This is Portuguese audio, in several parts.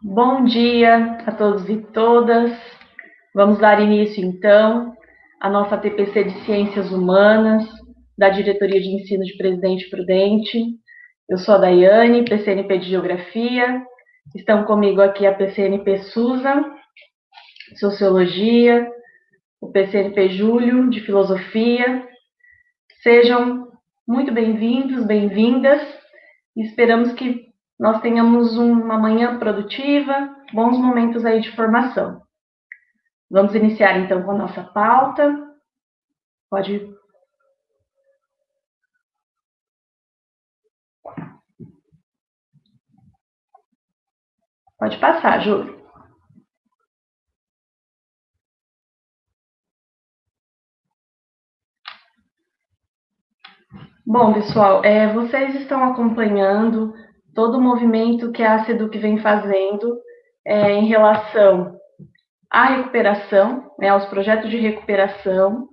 Bom dia a todos e todas. Vamos dar início, então, à nossa TPC de Ciências Humanas, da Diretoria de Ensino de Presidente Prudente. Eu sou a Daiane, PCNP de Geografia. Estão comigo aqui a PCNP Susan, Sociologia, o PCNP Júlio, de Filosofia. Sejam muito bem-vindos, bem-vindas. Esperamos que nós tenhamos uma manhã produtiva, bons momentos aí de formação. Vamos iniciar então com a nossa pauta. Pode passar, Júlio. Bom, pessoal, vocês estão acompanhando todo o movimento que a SEDUC vem fazendo em relação à recuperação, aos projetos de recuperação.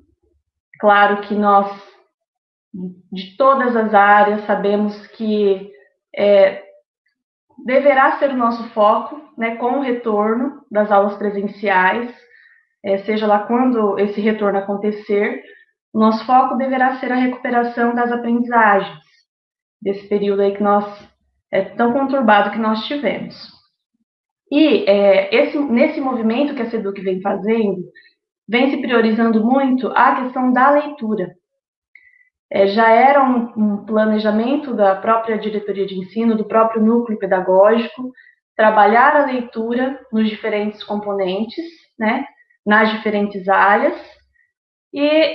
Claro que nós, de todas as áreas, sabemos que deverá ser o nosso foco, com o retorno das aulas presenciais, seja lá quando esse retorno acontecer, o nosso foco deverá ser a recuperação das aprendizagens, desse período aí que tão conturbado que nós tivemos. E nesse movimento que a SEDUC vem fazendo, vem se priorizando muito a questão da leitura. Já era um planejamento da própria diretoria de ensino, do próprio núcleo pedagógico, trabalhar a leitura nos diferentes componentes, nas diferentes áreas, e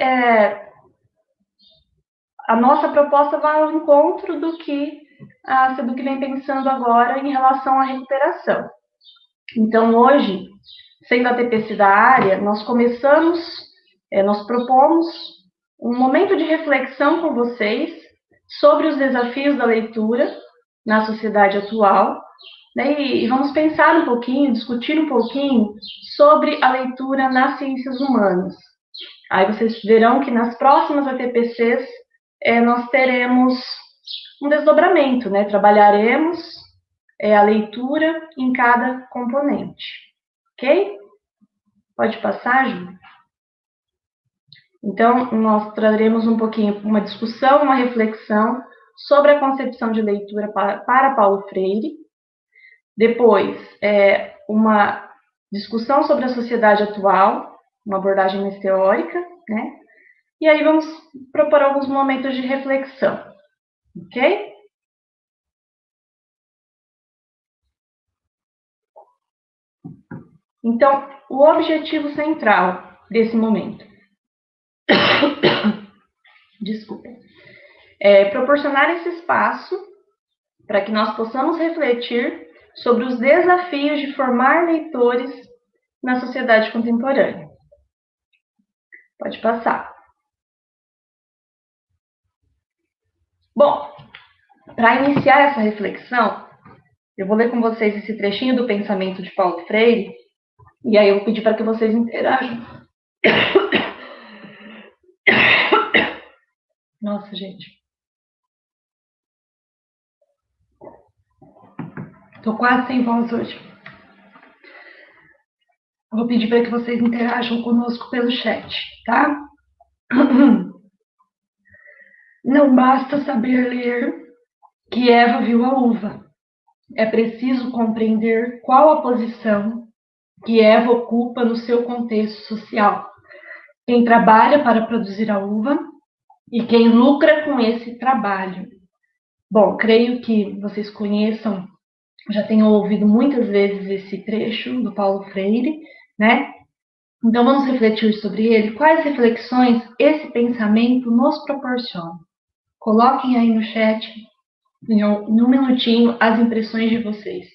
a nossa proposta vai ao encontro do que a SEDUC vem pensando agora em relação à recuperação. Então, hoje, sendo a TPC da área, nós propomos um momento de reflexão com vocês sobre os desafios da leitura na sociedade atual, e vamos pensar um pouquinho, discutir um pouquinho sobre a leitura nas ciências humanas. Aí vocês verão que nas próximas ATPCs nós teremos um desdobramento, trabalharemos a leitura em cada componente, ok? Pode passar, Ju? Então, nós traremos um pouquinho uma discussão, uma reflexão sobre a concepção de leitura para Paulo Freire. Depois, uma discussão sobre a sociedade atual, uma abordagem mais teórica, E aí vamos propor alguns momentos de reflexão, ok? Então, o objetivo central desse momento, desculpem, é proporcionar esse espaço para que nós possamos refletir sobre os desafios de formar leitores na sociedade contemporânea. Pode passar. Bom, para iniciar essa reflexão, eu vou ler com vocês esse trechinho do pensamento de Paulo Freire, e aí eu vou pedir para que vocês interajam. Nossa, gente. Estou quase sem voz hoje. Vou pedir para que vocês interajam conosco pelo chat, tá? Não basta saber ler que Eva viu a uva. É preciso compreender qual a posição que Eva ocupa no seu contexto social. Quem trabalha para produzir a uva e quem lucra com esse trabalho. Bom, creio que vocês conheçam, já tenham ouvido muitas vezes esse trecho do Paulo Freire, Então, vamos refletir sobre ele. Quais reflexões esse pensamento nos proporciona? Coloquem aí no chat, em um minutinho, as impressões de vocês.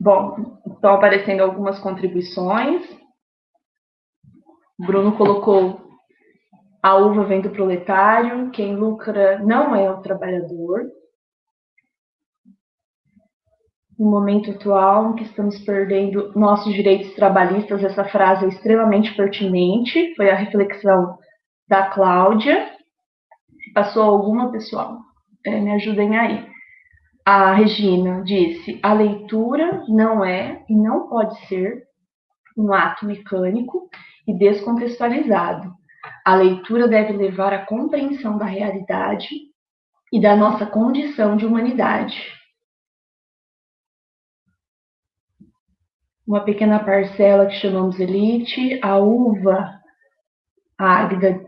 Bom, estão aparecendo algumas contribuições. Bruno colocou: a uva vem do proletário, quem lucra não é o trabalhador. No momento atual, em que estamos perdendo nossos direitos trabalhistas, essa frase é extremamente pertinente. Foi a reflexão da Cláudia. Passou alguma, pessoal? Me ajudem aí. A Regina disse: a leitura não é e não pode ser um ato mecânico e descontextualizado. A leitura deve levar à compreensão da realidade e da nossa condição de humanidade. Uma pequena parcela que chamamos elite, a uva, a Águida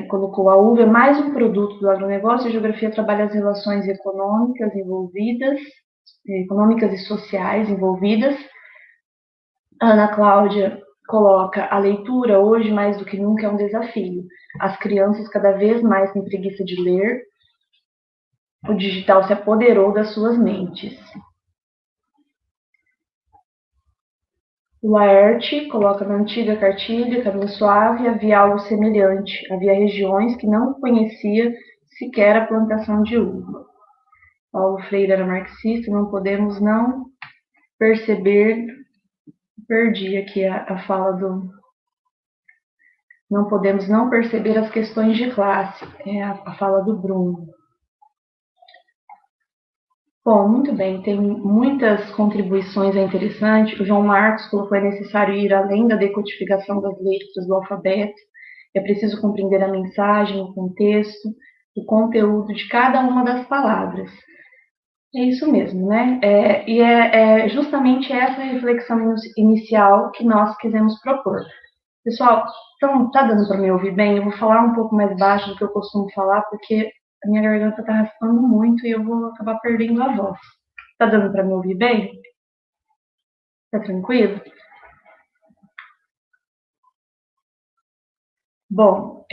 colocou: a uva é mais um produto do agronegócio, a geografia trabalha as relações econômicas envolvidas, econômicas e sociais envolvidas. Ana Cláudia coloca: a leitura hoje mais do que nunca é um desafio. As crianças cada vez mais têm preguiça de ler, o digital se apoderou das suas mentes. Laerte coloca: na antiga cartilha, Caminho Suave, havia algo semelhante. Havia regiões que não conhecia sequer a plantação de uva. Paulo Freire era marxista, não podemos não perceber. Perdi aqui a fala do. Não podemos não perceber as questões de classe. É a fala do Bruno. Bom, muito bem, tem muitas contribuições, é interessante. O João Marcos colocou: é necessário ir além da decodificação das letras do alfabeto, é preciso compreender a mensagem, o contexto, o conteúdo de cada uma das palavras. É isso mesmo, né? E é justamente essa reflexão inicial que nós quisemos propor. Pessoal, então, tá dando para me ouvir bem? Eu vou falar um pouco mais baixo do que eu costumo falar, porque a minha garganta tá raspando muito e eu vou acabar perdendo a voz. Tá dando para me ouvir bem? Tá tranquilo? Bom,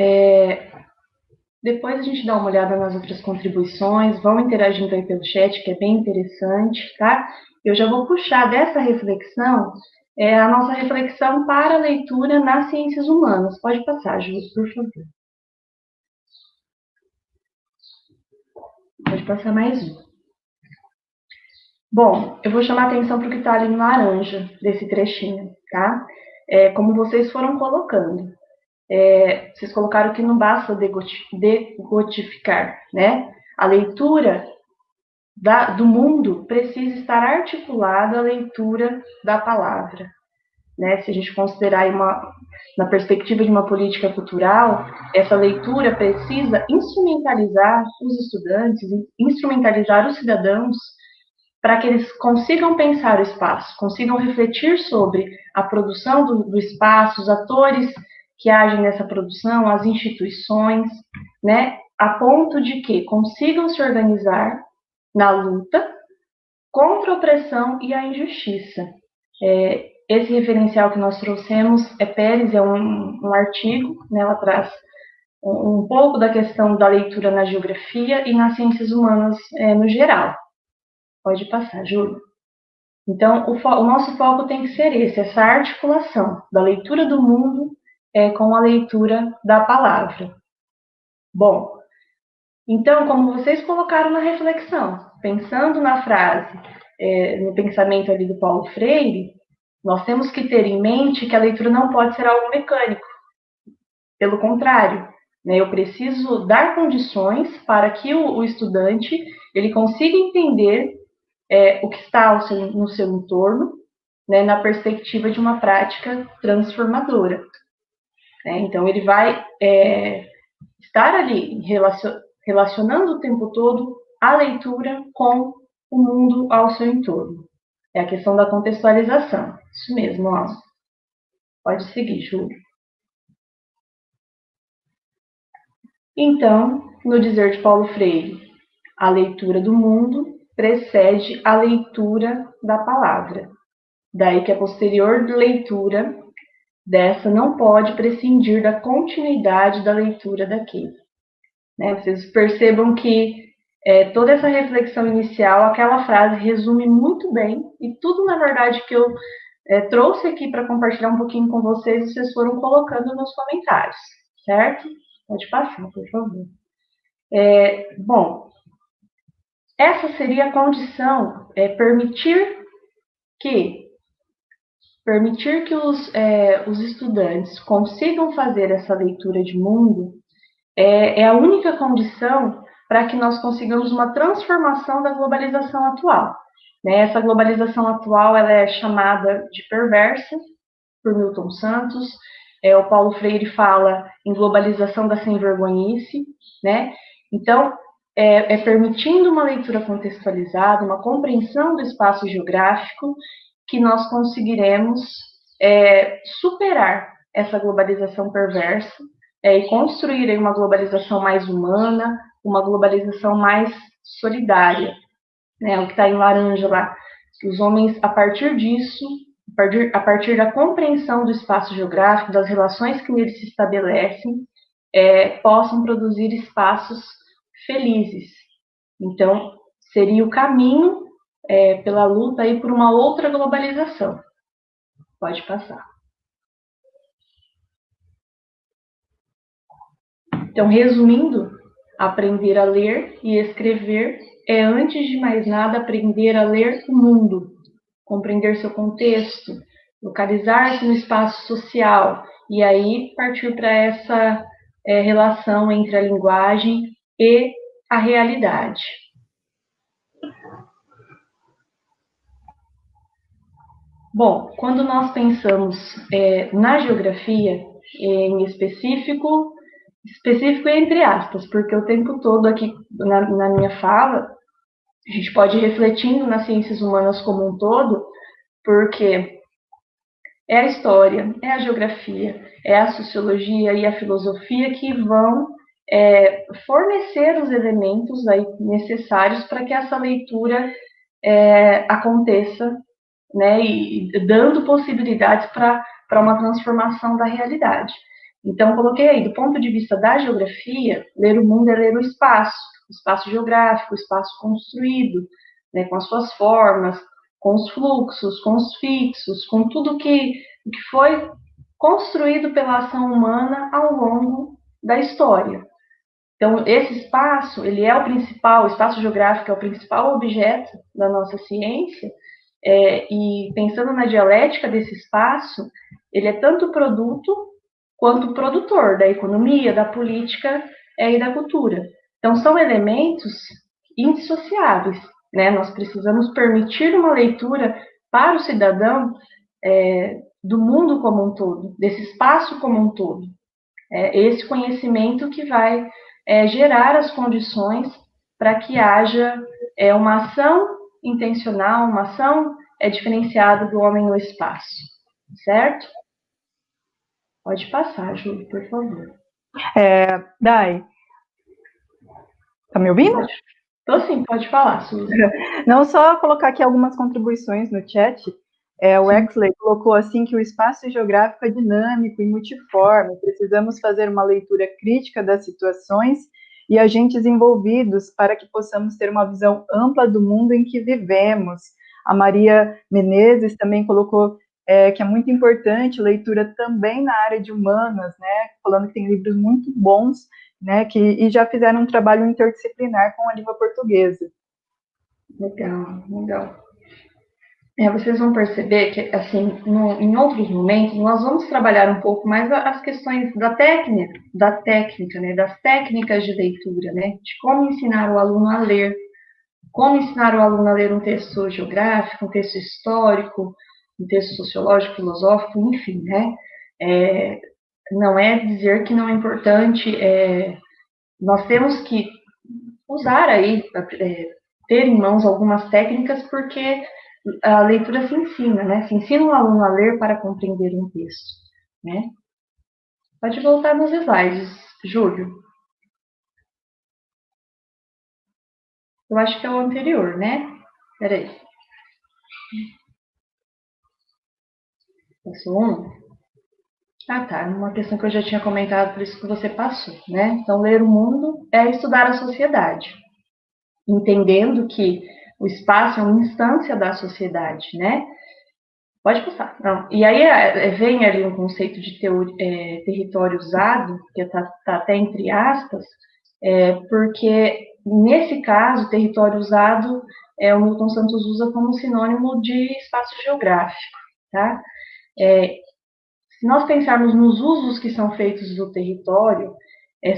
depois a gente dá uma olhada nas outras contribuições, vão interagindo aí pelo chat, que é bem interessante, tá? Eu já vou puxar dessa reflexão a nossa reflexão para a leitura nas ciências humanas. Pode passar, Júlio, por favor. Pode passar mais um. Bom, eu vou chamar a atenção para o que está ali em laranja, desse trechinho, tá? Como vocês foram colocando. Vocês colocaram que não basta degotificar, né? A leitura do mundo precisa estar articulada à leitura da palavra, né? Se a gente considerar na perspectiva de uma política cultural, essa leitura precisa instrumentalizar os estudantes, instrumentalizar os cidadãos, para que eles consigam pensar o espaço, consigam refletir sobre a produção do espaço, os atores que agem nessa produção, as instituições, né, a ponto de que consigam se organizar na luta contra a opressão e a injustiça. Esse referencial que nós trouxemos Pérez, é um artigo, né, ela traz um pouco da questão da leitura na geografia e nas ciências humanas no geral. Pode passar, Júlio. Então, o nosso foco tem que ser essa articulação da leitura do mundo com a leitura da palavra. Bom, então, como vocês colocaram na reflexão, pensando na frase, no pensamento ali do Paulo Freire, nós temos que ter em mente que a leitura não pode ser algo mecânico. Pelo contrário, né, eu preciso dar condições para que o estudante ele consiga entender o que está no seu entorno, né, na perspectiva de uma prática transformadora. Né? Então, ele vai estar ali relacionando o tempo todo a leitura com o mundo ao seu entorno. É a questão da contextualização. Isso mesmo, ó. Pode seguir, Júlio. Então, no dizer de Paulo Freire, a leitura do mundo precede a leitura da palavra. Daí que a posterior leitura dessa não pode prescindir da continuidade da leitura daquele. Né? Vocês percebam que toda essa reflexão inicial, aquela frase resume muito bem, e tudo, na verdade, que eu trouxe aqui para compartilhar um pouquinho com vocês, vocês foram colocando nos comentários, certo? Pode passar, por favor. Bom, essa seria a condição, permitir que os estudantes consigam fazer essa leitura de mundo é a única condição para que nós consigamos uma transformação da globalização atual. Né? Essa globalização atual ela é chamada de perversa por Milton Santos. O Paulo Freire fala em globalização da sem-vergonhice. Né? Então, permitindo uma leitura contextualizada, uma compreensão do espaço geográfico, que nós conseguiremos superar essa globalização perversa e construir uma globalização mais humana, uma globalização mais solidária. Né? O que está em laranja lá, que os homens, a partir disso, a partir da compreensão do espaço geográfico, das relações que nele se estabelecem, possam produzir espaços felizes. Então, seria o caminho pela luta aí por uma outra globalização. Pode passar. Então, resumindo, aprender a ler e escrever é, antes de mais nada, aprender a ler o mundo, compreender seu contexto, localizar-se no espaço social, e aí partir para essa relação entre a linguagem e a realidade. Bom, quando nós pensamos na geografia, em específico entre aspas, porque o tempo todo aqui na minha fala, a gente pode ir refletindo nas ciências humanas como um todo, porque é a história, é a geografia, é a sociologia e a filosofia que vão fornecer os elementos aí necessários para que essa leitura aconteça, né, e dando possibilidades para uma transformação da realidade. Então, coloquei aí, do ponto de vista da geografia, ler o mundo é ler o espaço geográfico, o espaço construído, né, com as suas formas, com os fluxos, com os fixos, com tudo que foi construído pela ação humana ao longo da história. Então, esse espaço, ele é o espaço geográfico é o principal objeto da nossa ciência, e pensando na dialética desse espaço, ele é tanto produto quanto produtor da economia, da política e da cultura. Então, são elementos indissociáveis. Né? Nós precisamos permitir uma leitura para o cidadão do mundo como um todo, desse espaço como um todo. Esse conhecimento que vai gerar as condições para que haja uma ação intencional, uma ação diferenciada do homem no espaço. Certo? Pode passar, Júlio, por favor. Dai, tá me ouvindo? Tô sim, pode falar, Suzy. Não, só colocar aqui algumas contribuições no chat. O Exley colocou assim que o espaço geográfico é dinâmico e multiforme, precisamos fazer uma leitura crítica das situações e agentes envolvidos para que possamos ter uma visão ampla do mundo em que vivemos. A Maria Menezes também colocou que é muito importante leitura também na área de humanas, né, falando que tem livros muito bons, né, e já fizeram um trabalho interdisciplinar com a língua portuguesa. Legal, legal. Vocês vão perceber que, assim, em outros momentos, nós vamos trabalhar um pouco mais as questões da técnica, né, das técnicas de leitura, né, de como ensinar o aluno a ler, como ensinar o aluno a ler um texto geográfico, um texto histórico, um texto sociológico, filosófico, enfim, né, não é dizer que não é importante, nós temos que usar aí, ter em mãos algumas técnicas, porque a leitura se ensina, né? Se ensina o aluno a ler para compreender um texto, né? Pode voltar nos slides, Júlio. Eu acho que é o anterior, né? Peraí. Passou um? Ah, tá. Uma questão que eu já tinha comentado, por isso que você passou, né? Então, ler o mundo é estudar a sociedade. entendendo que o espaço é uma instância da sociedade, né? Pode passar. Não. E aí vem ali um conceito de território usado, que tá até entre aspas, porque nesse caso, território usado, o Milton Santos usa como sinônimo de espaço geográfico, tá? Se nós pensarmos nos usos que são feitos do território,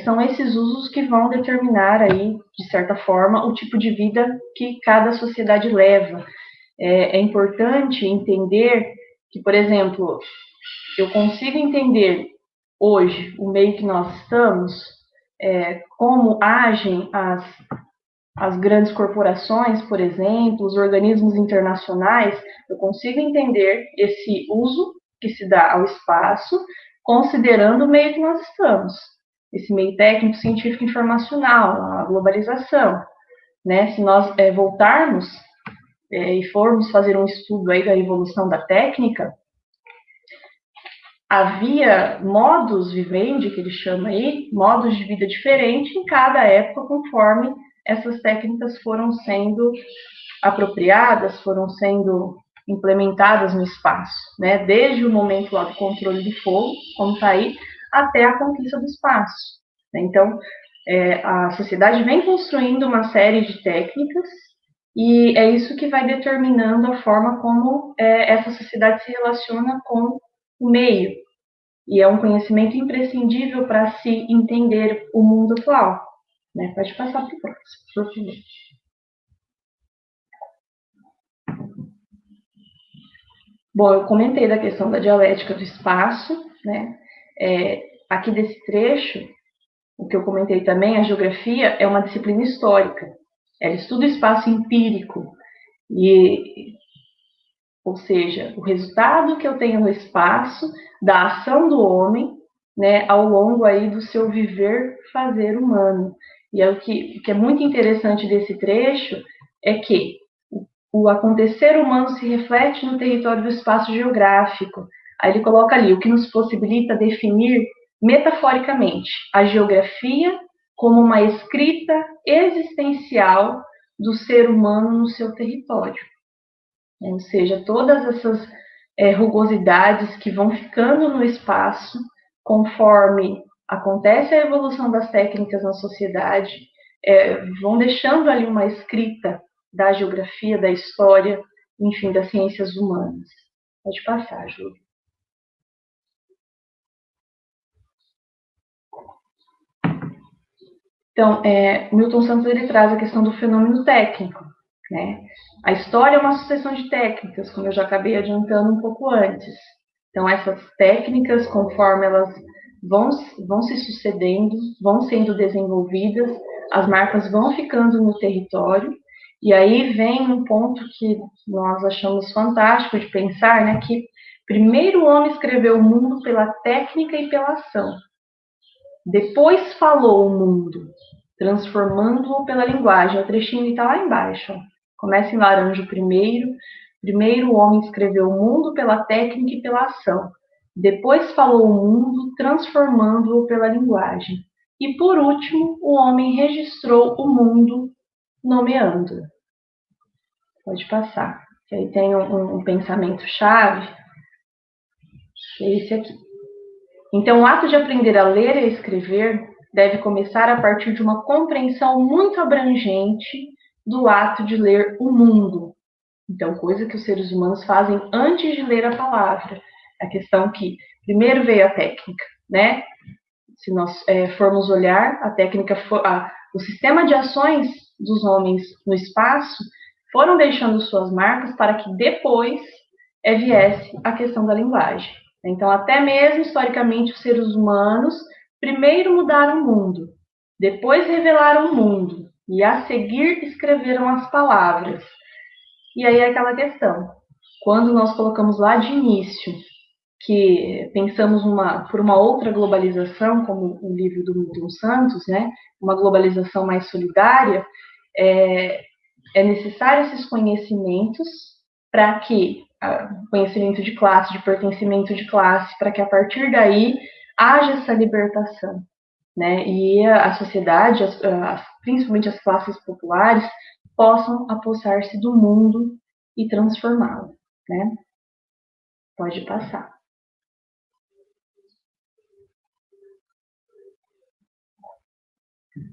são esses usos que vão determinar aí, de certa forma, o tipo de vida que cada sociedade leva. É importante entender que, por exemplo, eu consigo entender hoje o meio que nós estamos, como agem as grandes corporações, por exemplo, os organismos internacionais, eu consigo entender esse uso que se dá ao espaço, considerando o meio que nós estamos, esse meio técnico, científico, informacional, a globalização, né? Se nós voltarmos e formos fazer um estudo aí da evolução da técnica, havia modus vivendi, que ele chama aí, modos de vida diferentes em cada época, conforme essas técnicas foram sendo apropriadas, foram sendo implementadas no espaço, né? Desde o momento lá do controle do fogo, como está aí, até a conquista do espaço. Então, a sociedade vem construindo uma série de técnicas e é isso que vai determinando a forma como essa sociedade se relaciona com o meio. E é um conhecimento imprescindível para se entender o mundo atual. Né? Pode passar para o próximo, por favor. Bom, eu comentei da questão da dialética do espaço, né? Aqui desse trecho, o que eu comentei também, a geografia é uma disciplina histórica. Ela estuda o espaço empírico, ou seja, o resultado que eu tenho no espaço da ação do homem, né, ao longo aí do seu viver fazer humano. E o que é muito interessante desse trecho é que o acontecer humano se reflete no território do espaço geográfico. Aí ele coloca ali o que nos possibilita definir metaforicamente a geografia como uma escrita existencial do ser humano no seu território. Ou seja, todas essas rugosidades que vão ficando no espaço conforme acontece a evolução das técnicas na sociedade, vão deixando ali uma escrita da geografia, da história, enfim, das ciências humanas. Pode passar, Júlio. Então, Milton Santos ele traz a questão do fenômeno técnico, né? A história é uma sucessão de técnicas, como eu já acabei adiantando um pouco antes. Então, essas técnicas, conforme elas vão se sucedendo, vão sendo desenvolvidas, as marcas vão ficando no território, e aí vem um ponto que nós achamos fantástico de pensar, né, que primeiro o homem escreveu o mundo pela técnica e pela ação. Depois falou o mundo, transformando-o pela linguagem. O trechinho está lá embaixo. Ó. Começa em laranja primeiro. Primeiro o homem escreveu o mundo pela técnica e pela ação. Depois falou o mundo, transformando-o pela linguagem. E por último, o homem registrou o mundo, nomeando. Pode passar. Que aí tem um pensamento-chave, que é esse aqui. Então, o ato de aprender a ler e a escrever deve começar a partir de uma compreensão muito abrangente do ato de ler o mundo. Então, coisa que os seres humanos fazem antes de ler a palavra. A questão que primeiro veio a técnica, né? Se nós formos olhar, a técnica, o sistema de ações dos homens no espaço foram deixando suas marcas para que depois viesse a questão da linguagem. Então, até mesmo historicamente, os seres humanos primeiro mudaram o mundo, depois revelaram o mundo, e a seguir escreveram as palavras. E aí é aquela questão, quando nós colocamos lá de início, que pensamos por uma outra globalização, como o livro do Milton Santos, né, uma globalização mais solidária, é necessário esses conhecimentos para que conhecimento de classe, de pertencimento de classe, para que a partir daí haja essa libertação. né? E a sociedade, principalmente as classes populares, possam apossar-se do mundo e transformá-lo, né? Pode passar.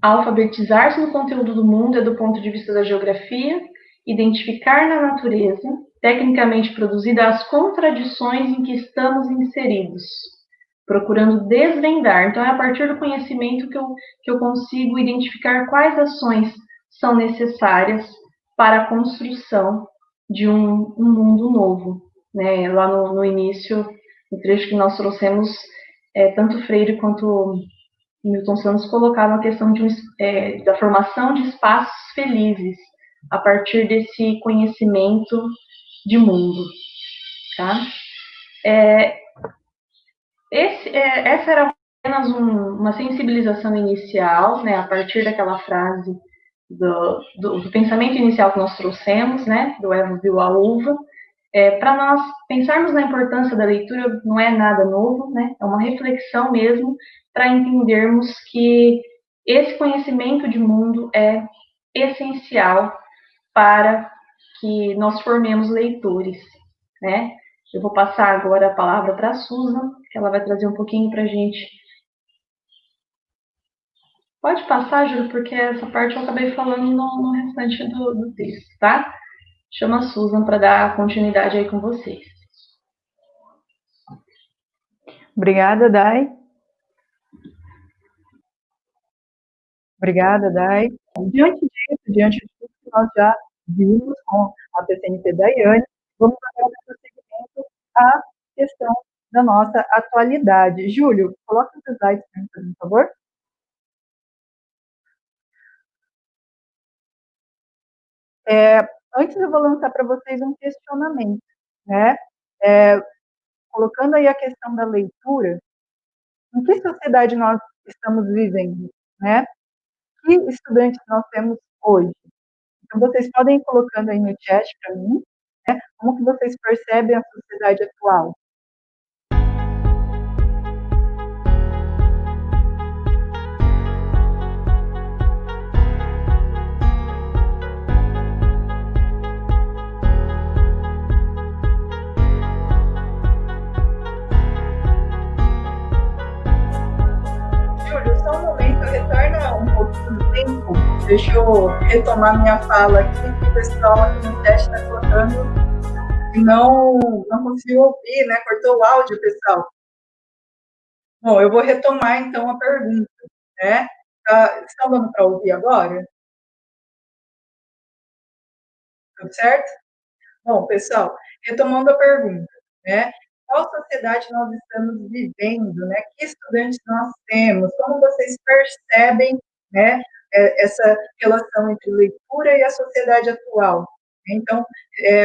Alfabetizar-se no conteúdo do mundo é do ponto de vista da geografia, identificar na natureza, tecnicamente produzida, as contradições em que estamos inseridos, procurando desvendar. Então, é a partir do conhecimento que eu consigo identificar quais ações são necessárias para a construção de um mundo novo. Né? Lá no início, no trecho que nós trouxemos, tanto Freire quanto Milton Santos colocaram a questão da formação de espaços felizes a partir desse conhecimento de mundo. Tá? Essa era apenas uma sensibilização inicial, né, a partir daquela frase do pensamento inicial que nós trouxemos, né, do Evo viu a uva. Para nós pensarmos na importância da leitura, não é nada novo, né, é uma reflexão mesmo para entendermos que esse conhecimento de mundo é essencial para que nós formemos leitores, né? Eu vou passar agora a palavra para a Susan, que ela vai trazer um pouquinho para a gente. Pode passar, Júlio, porque essa parte eu acabei falando no restante do texto, tá? Chama a Susan para dar continuidade aí com vocês. Obrigada, Dai. Obrigada, Dai. Diante de tudo que nós já vimos com a PCNP Daiane, vamos agora dar prosseguimento à questão da nossa atualidade. Júlio, coloca os slides para mim, por favor. Antes eu vou lançar para vocês um questionamento, né? Colocando aí a questão da leitura, em que sociedade nós estamos vivendo, né? Que estudantes nós temos hoje? Então, vocês podem ir colocando aí no chat para mim, né? Como que vocês percebem a sociedade atual? Júlio, só um momento, retorna um pouquinho do tempo. Deixa eu retomar minha fala aqui, que o pessoal aqui no chat está colocando e não conseguiu ouvir, né? Cortou o áudio, pessoal. Bom, eu vou retomar então a pergunta, né? Estão dando para ouvir agora? Tudo certo? Bom, pessoal, retomando a pergunta, né? Qual sociedade nós estamos vivendo, né? Que estudantes nós temos? Como vocês percebem, né? Essa relação entre leitura e a sociedade atual? Então,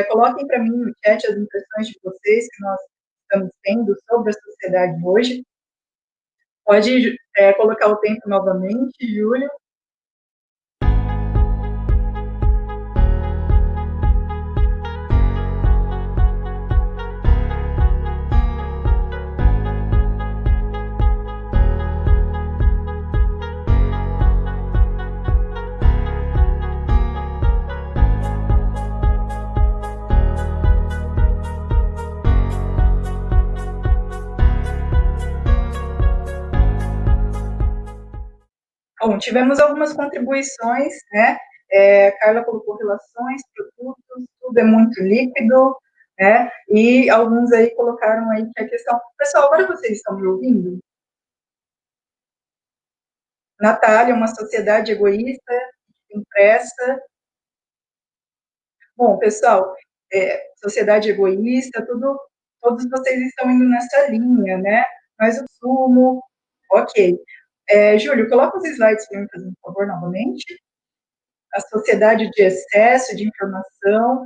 coloquem para mim no chat as impressões de vocês que nós estamos tendo sobre a sociedade hoje. Pode colocar o tempo novamente, Júlio. Bom, tivemos algumas contribuições, né? Carla colocou relações, produtos, tudo é muito líquido, né? E alguns aí colocaram aí que a questão... Pessoal, agora vocês estão me ouvindo? Natália, uma sociedade egoísta, impressa. Bom, pessoal, sociedade egoísta, todos vocês estão indo nessa linha, né? Mas o sumo, ok. Júlio, coloca os slides para mim, por favor, novamente. A sociedade de excesso de informação.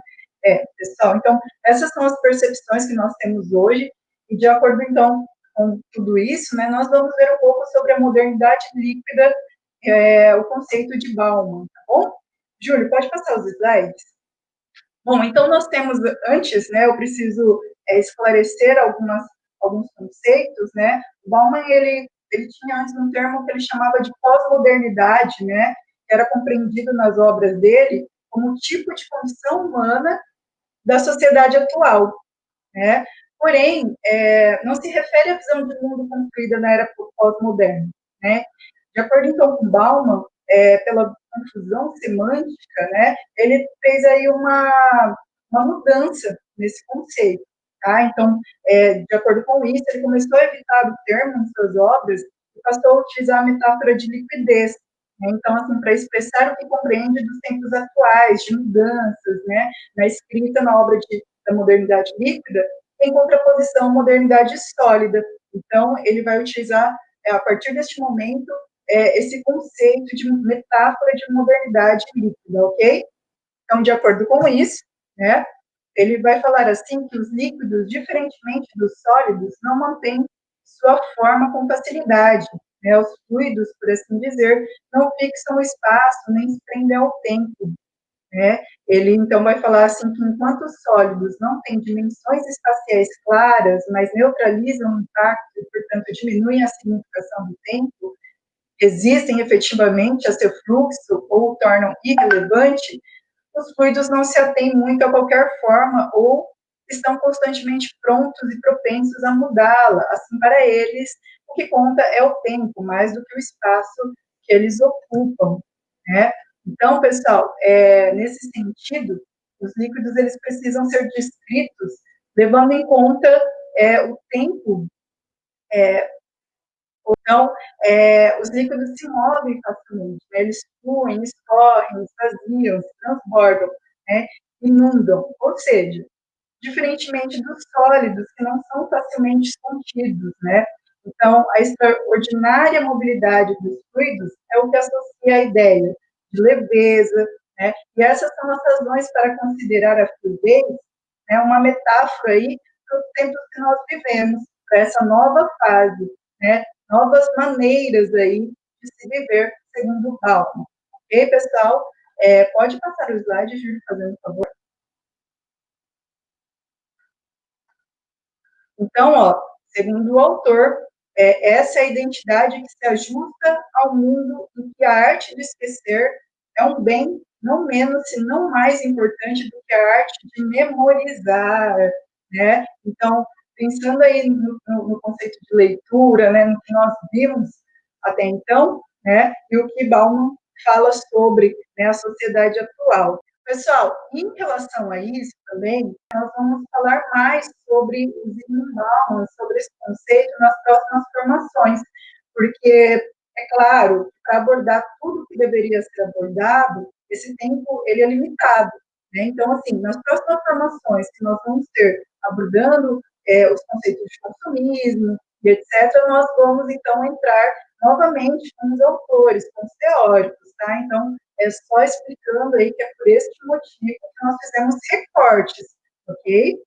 Pessoal, então, essas são as percepções que nós temos hoje, e de acordo, então, com tudo isso, né, nós vamos ver um pouco sobre a modernidade líquida, o conceito de Bauman, tá bom? Júlio, pode passar os slides? Bom, então nós temos, antes, né, eu preciso esclarecer alguns conceitos, né? O Bauman, ele ele tinha antes um termo que ele chamava de pós-modernidade, né, que era compreendido nas obras dele como um tipo de condição humana da sociedade atual, né? Porém, não se refere à visão de mundo construída na era pós-moderna, né? De acordo, então, com Bauman, pela confusão semântica, né, ele fez aí uma mudança nesse conceito, tá? Então, de acordo com isso, ele começou a evitar o termo em suas obras e passou a utilizar a metáfora de liquidez, né? Então, assim, para expressar o que compreende dos tempos atuais, de mudanças, né? Na escrita, na obra da modernidade líquida, em contraposição à modernidade sólida. Então, ele vai utilizar, a partir deste momento, esse conceito de metáfora de modernidade líquida, ok? Então, de acordo com isso, né, ele vai falar assim que os líquidos, diferentemente dos sólidos, não mantêm sua forma com facilidade. Né? Os fluidos, por assim dizer, não fixam o espaço, nem se prendem ao tempo. Né? Ele, então, vai falar assim que enquanto os sólidos não têm dimensões espaciais claras, mas neutralizam o impacto e, portanto, diminuem a significação do tempo, existem efetivamente a seu fluxo ou o tornam irrelevante, os fluidos não se atêm muito a qualquer forma ou estão constantemente prontos e propensos a mudá-la. Assim, para eles, o que conta é o tempo, mais do que o espaço que eles ocupam, né? Então, pessoal, nesse sentido, os líquidos eles precisam ser descritos levando em conta o tempo. Então, os líquidos se movem facilmente, né? Eles fluem, escorrem, esvaziam, se transbordam, né? Inundam. Ou seja, diferentemente dos sólidos, que não são facilmente contidos, né? Então, a extraordinária mobilidade dos fluidos é o que associa a ideia de leveza, né? E essas são as razões para considerar a fluidez, né, uma metáfora aí para os tempos que nós vivemos, para essa nova fase, né? Novas maneiras aí de se viver, segundo o Bauman. Ok, pessoal? Pode passar o slide, Júlio, fazendo favor. Então, segundo o autor, essa é a identidade que se ajusta ao mundo em que a arte de esquecer é um bem não menos, se não mais importante do que a arte de memorizar, né? Então, pensando aí no conceito de leitura, né, no que nós vimos até então, né, e o que Bauman fala sobre, né, a sociedade atual. Pessoal, em relação a isso também, nós vamos falar mais sobre os Bauman, sobre esse conceito nas próximas formações, porque, é claro, para abordar tudo que deveria ser abordado, esse tempo ele é limitado. Né? Então, assim, nas próximas formações que nós vamos ter abordando os conceitos de consumismo e etc., nós vamos, então, entrar novamente com os autores, com os teóricos, tá? Então, é só explicando aí que é por este motivo que nós fizemos recortes, ok?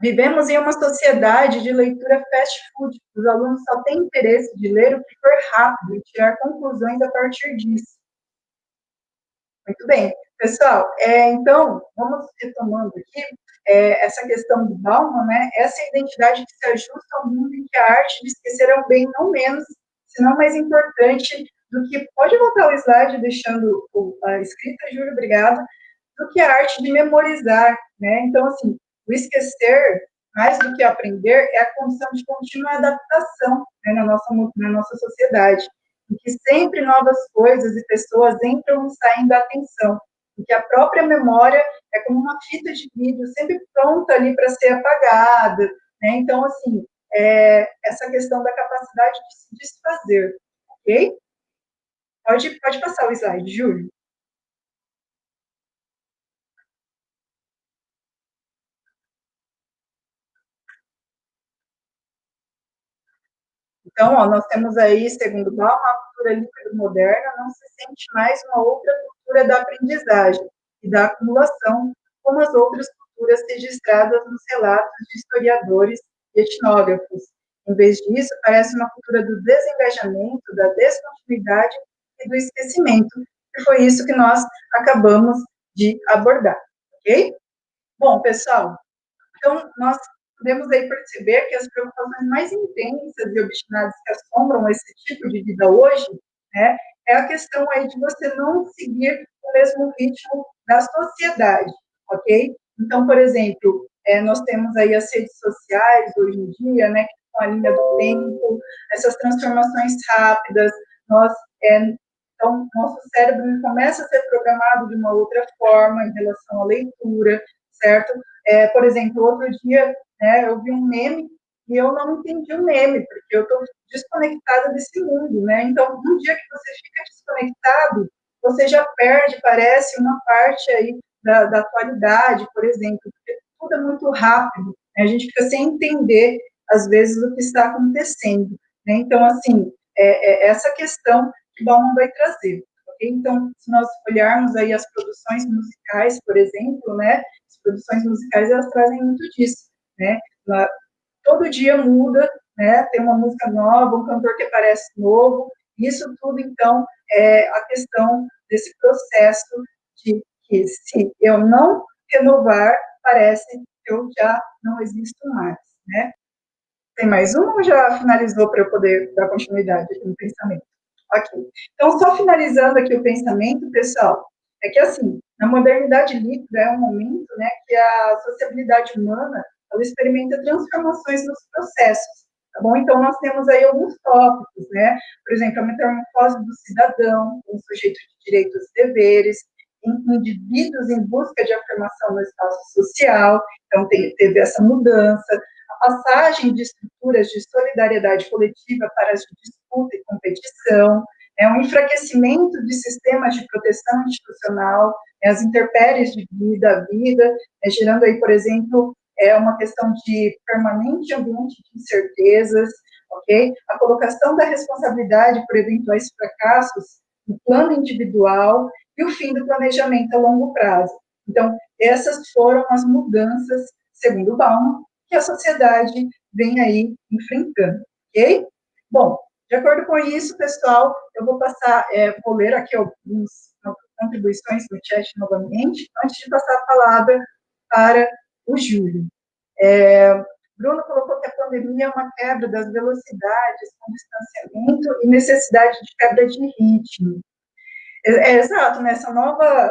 Vivemos em uma sociedade de leitura fast food. Os alunos só têm interesse de ler o que for rápido e tirar conclusões a partir disso. Muito bem. Pessoal, então, vamos retomando aqui essa questão do Bauman, né? Essa identidade que se ajusta ao mundo em que a arte de esquecer é um bem não menos, se não mais importante do que... Pode voltar o slide deixando a escrita, Júlio, obrigada. Do que a arte de memorizar, né? Então, assim, o esquecer, mais do que aprender, é a condição de contínua adaptação, né, na nossa sociedade, em que sempre novas coisas e pessoas entram e saem da atenção, em que a própria memória é como uma fita de vídeo, sempre pronta ali para ser apagada, né? Então, assim, essa questão da capacidade de se desfazer, ok? Pode passar o slide, Júlio. Então, nós temos aí, segundo Bauman, a cultura líquida moderna não se sente mais uma outra cultura da aprendizagem e da acumulação, como as outras culturas registradas nos relatos de historiadores e etnógrafos. Em vez disso, parece uma cultura do desengajamento, da descontinuidade e do esquecimento, que foi isso que nós acabamos de abordar, ok? Bom, pessoal, então, nós podemos aí perceber que as preocupações mais intensas e obstinadas que assombram esse tipo de vida hoje, né, é a questão aí de você não seguir o mesmo ritmo da sociedade, ok? Então, por exemplo, nós temos aí as redes sociais hoje em dia, né, que com a linha do tempo, essas transformações rápidas, nós, então, nosso cérebro começa a ser programado de uma outra forma em relação à leitura, certo? Por exemplo, outro dia, né, eu vi um meme e eu não entendi o meme, porque eu estou desconectada desse mundo, né? Então, um dia que você fica desconectado, você já perde, parece, uma parte aí da atualidade, por exemplo, porque tudo é muito rápido, né? A gente fica sem entender, às vezes, o que está acontecendo, né? Então, assim, essa questão que o Bauman vai trazer, ok? Então, se nós olharmos aí as produções musicais, por exemplo, né? As produções musicais, elas trazem muito disso, né? Todo dia muda, né? Tem uma música nova, um cantor que aparece novo. Isso tudo, então, é a questão desse processo de que se eu não renovar, parece que eu já não existo mais, né? Tem mais um ou já finalizou para eu poder dar continuidade aqui no pensamento? Ok. Então, só finalizando aqui o pensamento, pessoal, é que, assim, na modernidade líquida é um momento, né, que a sociabilidade humana, ela experimenta transformações nos processos, tá bom? Então, nós temos aí alguns tópicos, né? Por exemplo, a metamorfose do cidadão, um sujeito de direitos e deveres, indivíduos em busca de afirmação no espaço social, então teve essa mudança, a passagem de estruturas de solidariedade coletiva para as de disputa e competição, um enfraquecimento de sistemas de proteção institucional, as intempéries de vida, gerando aí, por exemplo, uma questão de permanente ambiente de incertezas, ok? A colocação da responsabilidade por eventuais fracassos no plano individual e o fim do planejamento a longo prazo. Então, essas foram as mudanças, segundo Bauman, que a sociedade vem aí enfrentando, ok? Bom, de acordo com isso, pessoal, eu vou passar, vou ler aqui algumas contribuições no chat novamente, antes de passar a palavra para o Júlio. Bruno colocou que a pandemia é uma quebra das velocidades com distanciamento e necessidade de quebra de ritmo. Exato, nessa nova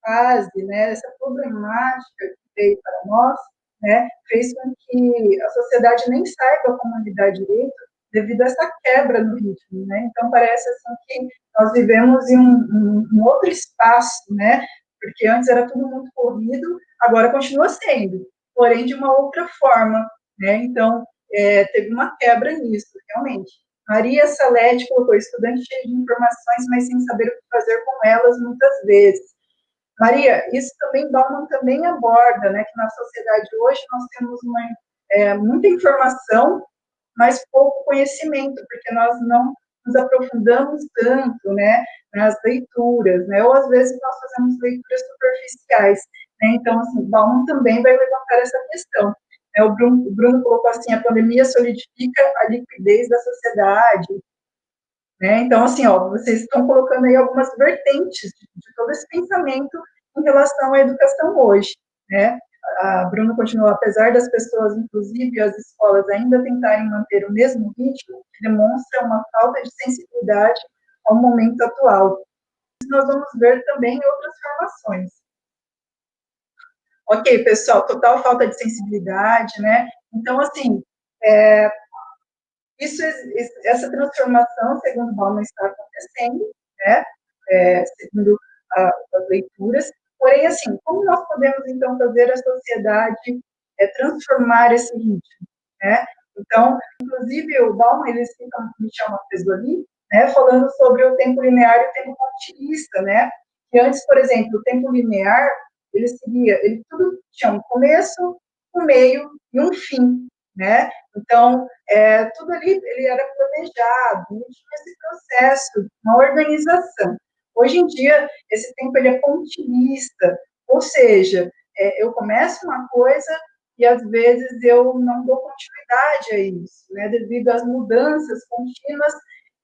fase, né, essa problemática que veio para nós, né, fez com que a sociedade nem saiba como lidar direito devido a essa quebra no ritmo, né? Então parece assim que nós vivemos em um outro espaço, né? Porque antes era tudo muito corrido, agora continua sendo, porém de uma outra forma, né? Então teve uma quebra nisso, realmente. Maria Salete colocou estudante cheio de informações, mas sem saber o que fazer com elas muitas vezes. Maria, isso também Bauman também aborda, né, que na sociedade hoje nós temos muita informação, mas pouco conhecimento, porque nós não nos aprofundamos tanto, né, nas leituras, né, ou às vezes nós fazemos leituras superficiais, né, então, assim, Bauman também vai levantar essa questão. O Bruno colocou assim, a pandemia solidifica a liquidez da sociedade, né? Então, assim, vocês estão colocando aí algumas vertentes de todo esse pensamento em relação à educação hoje, né? A Bruna continua, apesar das pessoas, inclusive as escolas, ainda tentarem manter o mesmo ritmo, que demonstra uma falta de sensibilidade ao momento atual. Isso nós vamos ver também em outras formações. Ok, pessoal, total falta de sensibilidade, né? Então, assim, essa transformação, segundo Bauman, está acontecendo, né? Segundo as leituras. Porém, assim, como nós podemos, então, fazer a sociedade transformar esse ritmo, né? Então, inclusive, o Bauman, ele cita Michel Maffesoli, né, falando sobre o tempo linear e o tempo continuista, né? Que antes, por exemplo, o tempo linear, ele tudo tinha um começo, um meio e um fim, né? Então, tudo ali ele era planejado, não tinha esse processo, uma organização. Hoje em dia, esse tempo ele é continuista, ou seja, eu começo uma coisa e às vezes eu não dou continuidade a isso, né? Devido às mudanças contínuas,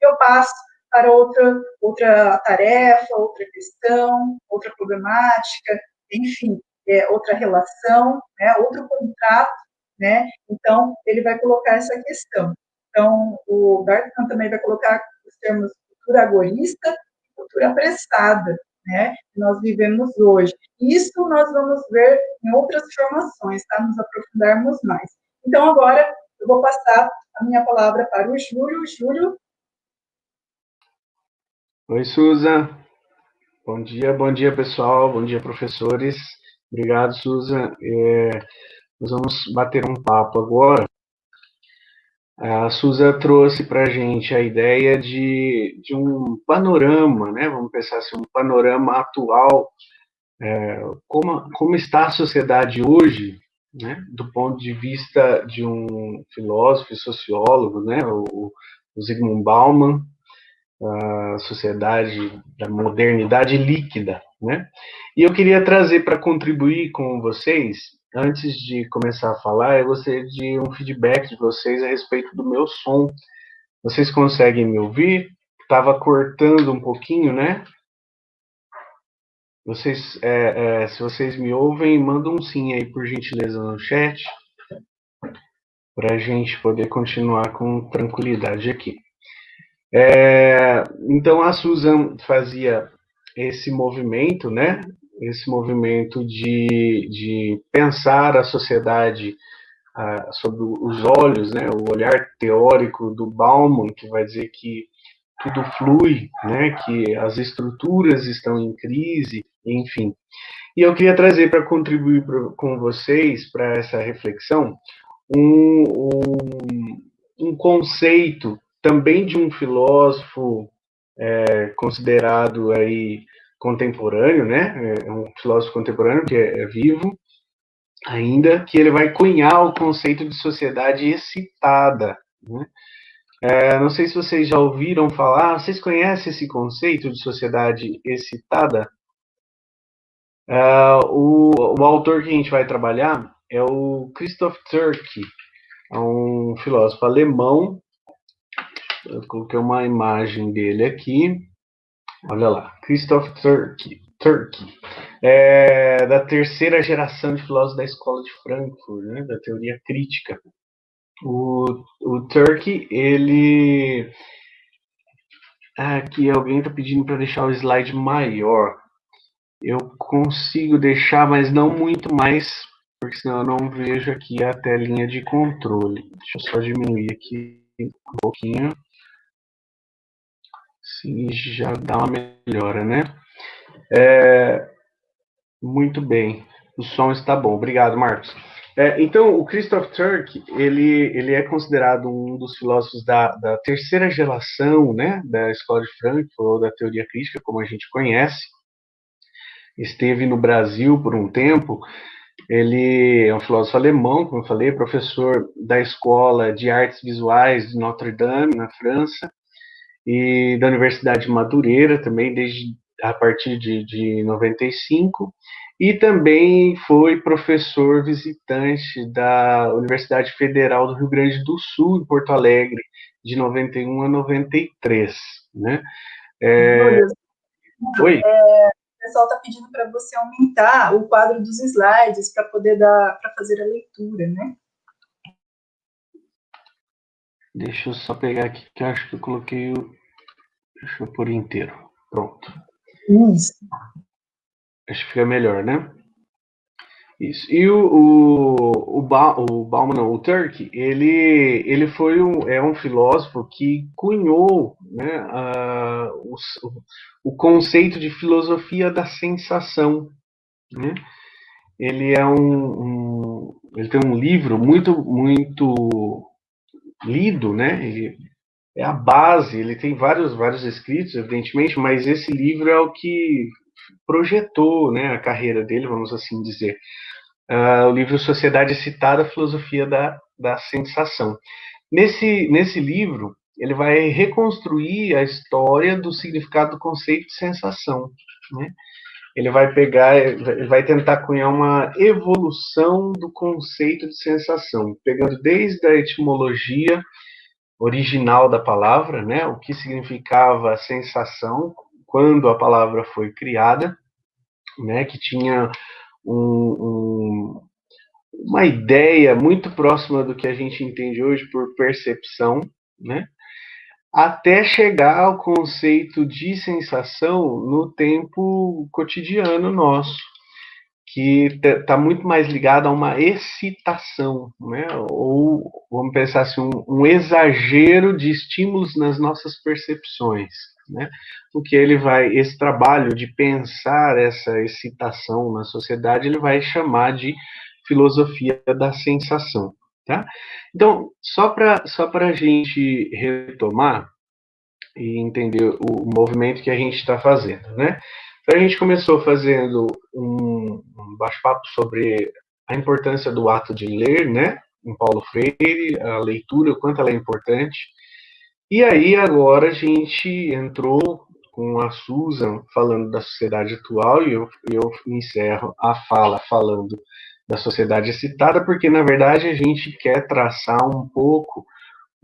eu passo para outra tarefa, outra questão, outra problemática, enfim, outra relação, né? Outro contrato. né? Então, ele vai colocar essa questão. Então, o Gartman também vai colocar os termos cultura agorista e cultura apressada, né? Que nós vivemos hoje. Isso nós vamos ver em outras formações, tá? Nos aprofundarmos mais. Então, agora, eu vou passar a minha palavra para o Júlio. Júlio. Oi, Suza. Bom dia, pessoal. Bom dia, professores. Obrigado, Suza. Nós vamos bater um papo agora. A Suza trouxe para a gente a ideia de um panorama, né? Vamos pensar assim, um panorama atual, como está a sociedade hoje, né? Do ponto de vista de um filósofo e sociólogo, né? O Zygmunt Bauman, a sociedade da modernidade líquida, né? E eu queria trazer para contribuir com vocês, antes de começar a falar, eu gostaria de um feedback de vocês a respeito do meu som. Vocês conseguem me ouvir? Estava cortando um pouquinho, né? Vocês, se vocês me ouvem, mandam um sim aí, por gentileza, no chat, para a gente poder continuar com tranquilidade aqui. Então, a Susan fazia esse movimento, né? Esse movimento de pensar a sociedade sob os olhos, né? O olhar teórico do Bauman, que vai dizer que tudo flui, né? Que as estruturas estão em crise, enfim. E eu queria trazer para contribuir com vocês para essa reflexão um, um conceito também de um filósofo considerado aí contemporâneo, né? É um filósofo contemporâneo que é vivo ainda, que ele vai cunhar o conceito de sociedade excitada, né? Não sei se vocês já ouviram falar, vocês conhecem esse conceito de sociedade excitada? O autor que a gente vai trabalhar é o Christoph Turki, é um filósofo alemão. Eu coloquei uma imagem dele aqui. Olha lá, Christoph Turki, da terceira geração de filósofos da escola de Frankfurt, né, da teoria crítica. O Turki, ele... Aqui alguém está pedindo para deixar o slide maior. Eu consigo deixar, mas não muito mais, porque senão eu não vejo aqui a telinha de controle. Deixa eu só diminuir aqui um pouquinho. Sim, já dá uma melhora, né? Muito bem. O som está bom. Obrigado, Marcos. Então, o Christoph Turk, ele é considerado um dos filósofos da terceira geração, né, da Escola de Frankfurt, ou da teoria crítica, como a gente conhece. Esteve no Brasil por um tempo. Ele é um filósofo alemão, como eu falei, professor da Escola de Artes Visuais de Notre Dame, na França, e da Universidade de Madureira, também desde a partir de 95, e também foi professor visitante da Universidade Federal do Rio Grande do Sul, em Porto Alegre, de 91 a 93, né? Oi? O pessoal está pedindo para você aumentar o quadro dos slides para poder fazer a leitura, né? Deixa eu só pegar aqui, que eu acho que eu coloquei o... Deixa eu pôr inteiro. Pronto. Isso. Acho que fica melhor, né? Isso. E o Bauman, não, o Turk, ele foi um filósofo que cunhou, né, o conceito de filosofia da sensação, né? Ele ele tem um livro muito lido, né? Ele é a base. Ele tem vários escritos, evidentemente, mas esse livro é o que projetou, né, a carreira dele, vamos assim dizer. O livro Sociedade Excitada, Filosofia da Sensação. Nesse livro, ele vai reconstruir a história do significado do conceito de sensação, né? Ele vai tentar cunhar uma evolução do conceito de sensação, pegando desde a etimologia original da palavra, né, o que significava sensação quando a palavra foi criada, né, que tinha um uma ideia muito próxima do que a gente entende hoje por percepção, né? Até chegar ao conceito de sensação no tempo cotidiano nosso, que está muito mais ligado a uma excitação, né? Ou vamos pensar assim, um exagero de estímulos nas nossas percepções, né? Porque esse trabalho de pensar essa excitação na sociedade, ele vai chamar de filosofia da sensação, tá? Então, só para a gente retomar e entender o movimento que a gente está fazendo, né? Então, a gente começou fazendo um bate-papo sobre a importância do ato de ler, né? Em Paulo Freire, a leitura, o quanto ela é importante. E aí, agora, a gente entrou com a Susan falando da sociedade atual e eu encerro a fala falando da sociedade excitada, porque, na verdade, a gente quer traçar um pouco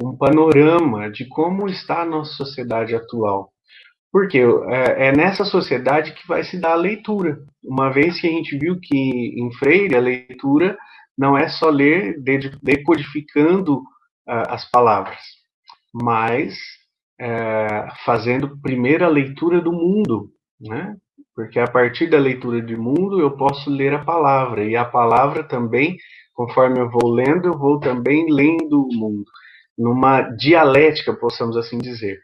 um panorama de como está a nossa sociedade atual. Porque é nessa sociedade que vai se dar a leitura. Uma vez que a gente viu que em Freire a leitura não é só ler decodificando as palavras, mas fazendo primeiro a leitura do mundo, né? Porque a partir da leitura do mundo eu posso ler a palavra, e a palavra também, conforme eu vou lendo, eu vou também lendo o mundo, numa dialética, possamos assim dizer.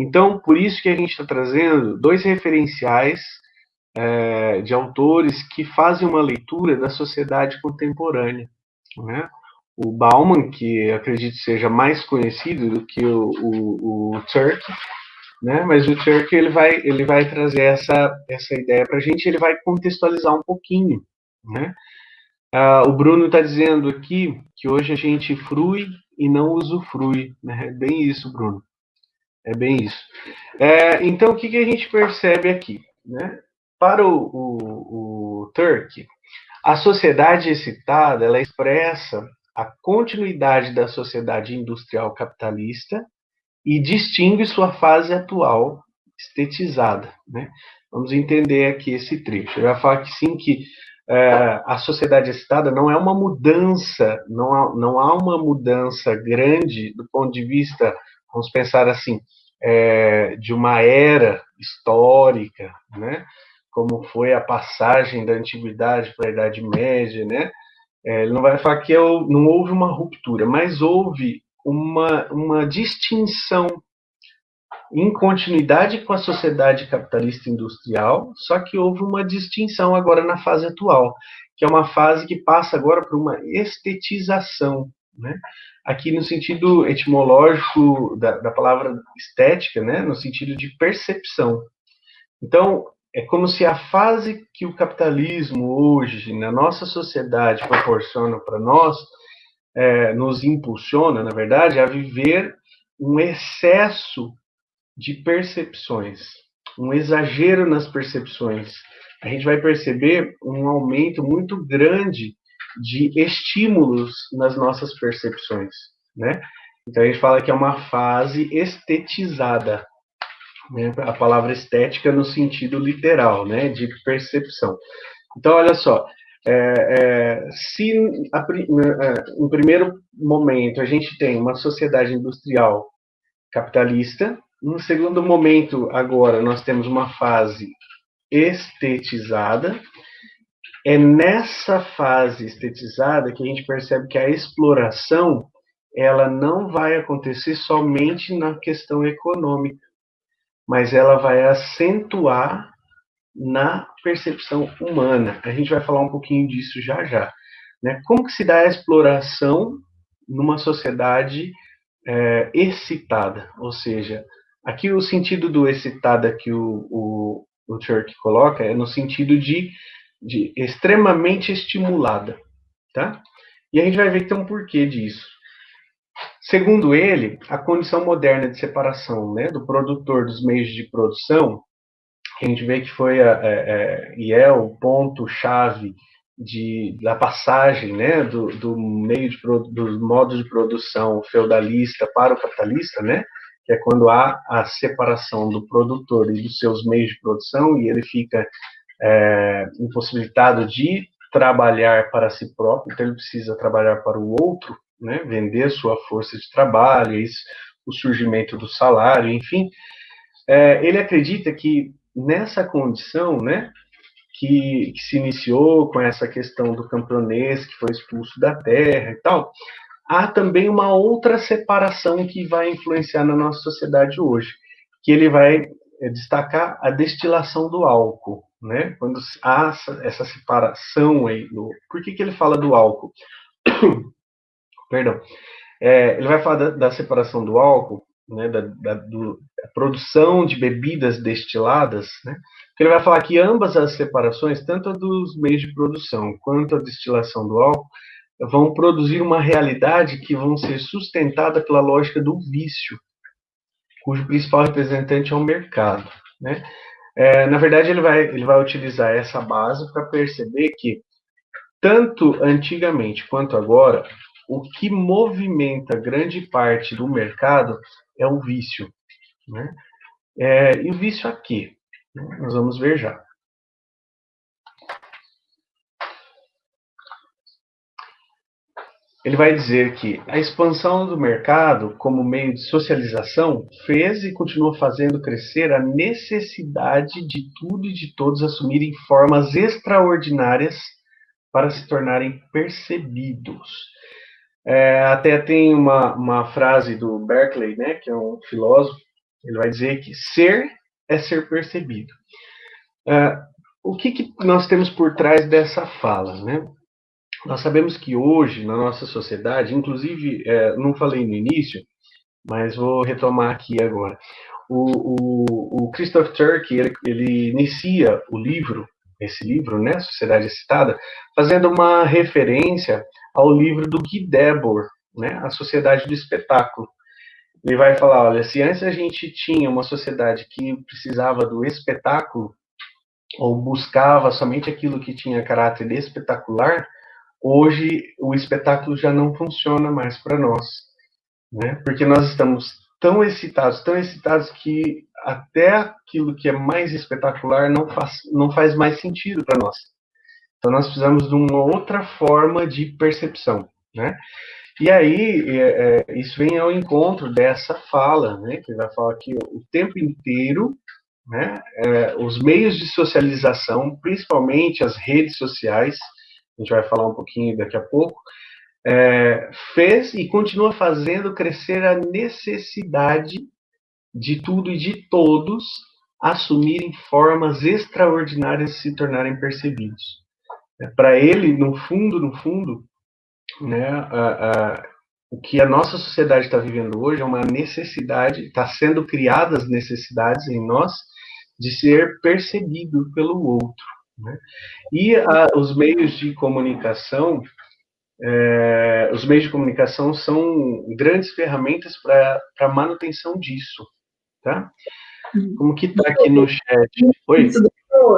Então, por isso que a gente está trazendo dois referenciais de autores que fazem uma leitura da sociedade contemporânea, né? O Bauman, que acredito seja mais conhecido do que o Turk, né? Mas o Turk ele vai trazer essa ideia para a gente, ele vai contextualizar um pouquinho, né? O Bruno está dizendo aqui que hoje a gente frui e não usufrui, né? É bem isso, Bruno. É bem isso. Então, o que a gente percebe aqui, né? Para o Turk, a sociedade excitada, ela expressa a continuidade da sociedade industrial capitalista e distingue sua fase atual estetizada, né? Vamos entender aqui esse trecho. Eu ia falar que sim, que a sociedade excitada não é uma mudança, não há uma mudança grande do ponto de vista, vamos pensar assim, de uma era histórica, né? Como foi a passagem da antiguidade para a Idade Média, né? Ele não vai falar que não houve uma ruptura, mas houve uma distinção em continuidade com a sociedade capitalista industrial, só que houve uma distinção agora na fase atual, que é uma fase que passa agora por uma estetização, né? Aqui no sentido etimológico da palavra estética, né? No sentido de percepção. Então, é como se a fase que o capitalismo hoje, na nossa sociedade, proporciona para nós, nos impulsiona, na verdade, a viver um excesso de percepções, um exagero nas percepções. A gente vai perceber um aumento muito grande de estímulos nas nossas percepções, né? Então a gente fala que é uma fase estetizada, né? A palavra estética no sentido literal, né? De percepção. Então olha só, se em primeiro momento a gente tem uma sociedade industrial capitalista, no segundo momento, agora, nós temos uma fase estetizada. É nessa fase estetizada que a gente percebe que a exploração ela não vai acontecer somente na questão econômica, mas ela vai acentuar na percepção humana. A gente vai falar um pouquinho disso já já, né? Como que se dá a exploração numa sociedade excitada, ou seja, aqui o sentido do excitada que o Turk coloca é no sentido de extremamente estimulada, tá? E a gente vai ver que tem um porquê disso. Segundo ele, a condição moderna de separação, né, do produtor dos meios de produção, que a gente vê que foi e é o ponto-chave da passagem, né, do modo de produção feudalista para o capitalista, né, que é quando há a separação do produtor e dos seus meios de produção e ele fica impossibilitado de trabalhar para si próprio, então ele precisa trabalhar para o outro, né, vender sua força de trabalho, isso, o surgimento do salário, enfim. Ele acredita que nessa condição, né, que se iniciou com essa questão do camponês que foi expulso da terra e tal, há também uma outra separação que vai influenciar na nossa sociedade hoje, que ele vai destacar a destilação do álcool, né? Quando há essa separação aí, por que ele fala do álcool? Perdão. Ele vai falar da separação do álcool, né, da produção de bebidas destiladas, né? Ele vai falar que ambas as separações, tanto a dos meios de produção quanto a destilação do álcool, vão produzir uma realidade que vão ser sustentada pela lógica do vício, cujo principal representante é o mercado, né? Na verdade, ele vai utilizar essa base para perceber que, tanto antigamente quanto agora, o que movimenta grande parte do mercado é o vício, né? E o vício aqui, né? Nós vamos ver já. Ele vai dizer que a expansão do mercado como meio de socialização fez e continua fazendo crescer a necessidade de tudo e de todos assumirem formas extraordinárias para se tornarem percebidos. Até tem uma frase do Berkeley, né, que é um filósofo, ele vai dizer que ser é ser percebido. O que nós temos por trás dessa fala, né? Nós sabemos que hoje, na nossa sociedade, inclusive, não falei no início, mas vou retomar aqui agora. O Christoph Turk, ele inicia esse livro, né, Sociedade Excitada, fazendo uma referência ao livro do Guy Debord, né, A Sociedade do Espetáculo. Ele vai falar, olha, se antes a gente tinha uma sociedade que precisava do espetáculo, ou buscava somente aquilo que tinha caráter espetacular, hoje o espetáculo já não funciona mais para nós, né? Porque nós estamos tão excitados que até aquilo que é mais espetacular não faz mais sentido para nós. Então nós precisamos de uma outra forma de percepção, né? E aí isso vem ao encontro dessa fala, né? Que vai falar que o tempo inteiro, né? Os meios de socialização, principalmente as redes sociais, a gente vai falar um pouquinho daqui a pouco, fez e continua fazendo crescer a necessidade de tudo e de todos assumirem formas extraordinárias e se tornarem percebidos. Para ele, no fundo, né, o que a nossa sociedade está vivendo hoje é uma necessidade, está sendo criadas necessidades em nós de ser percebido pelo outro, né? E os meios de comunicação são grandes ferramentas para a manutenção disso, tá? Como que está aqui no chat? Oi?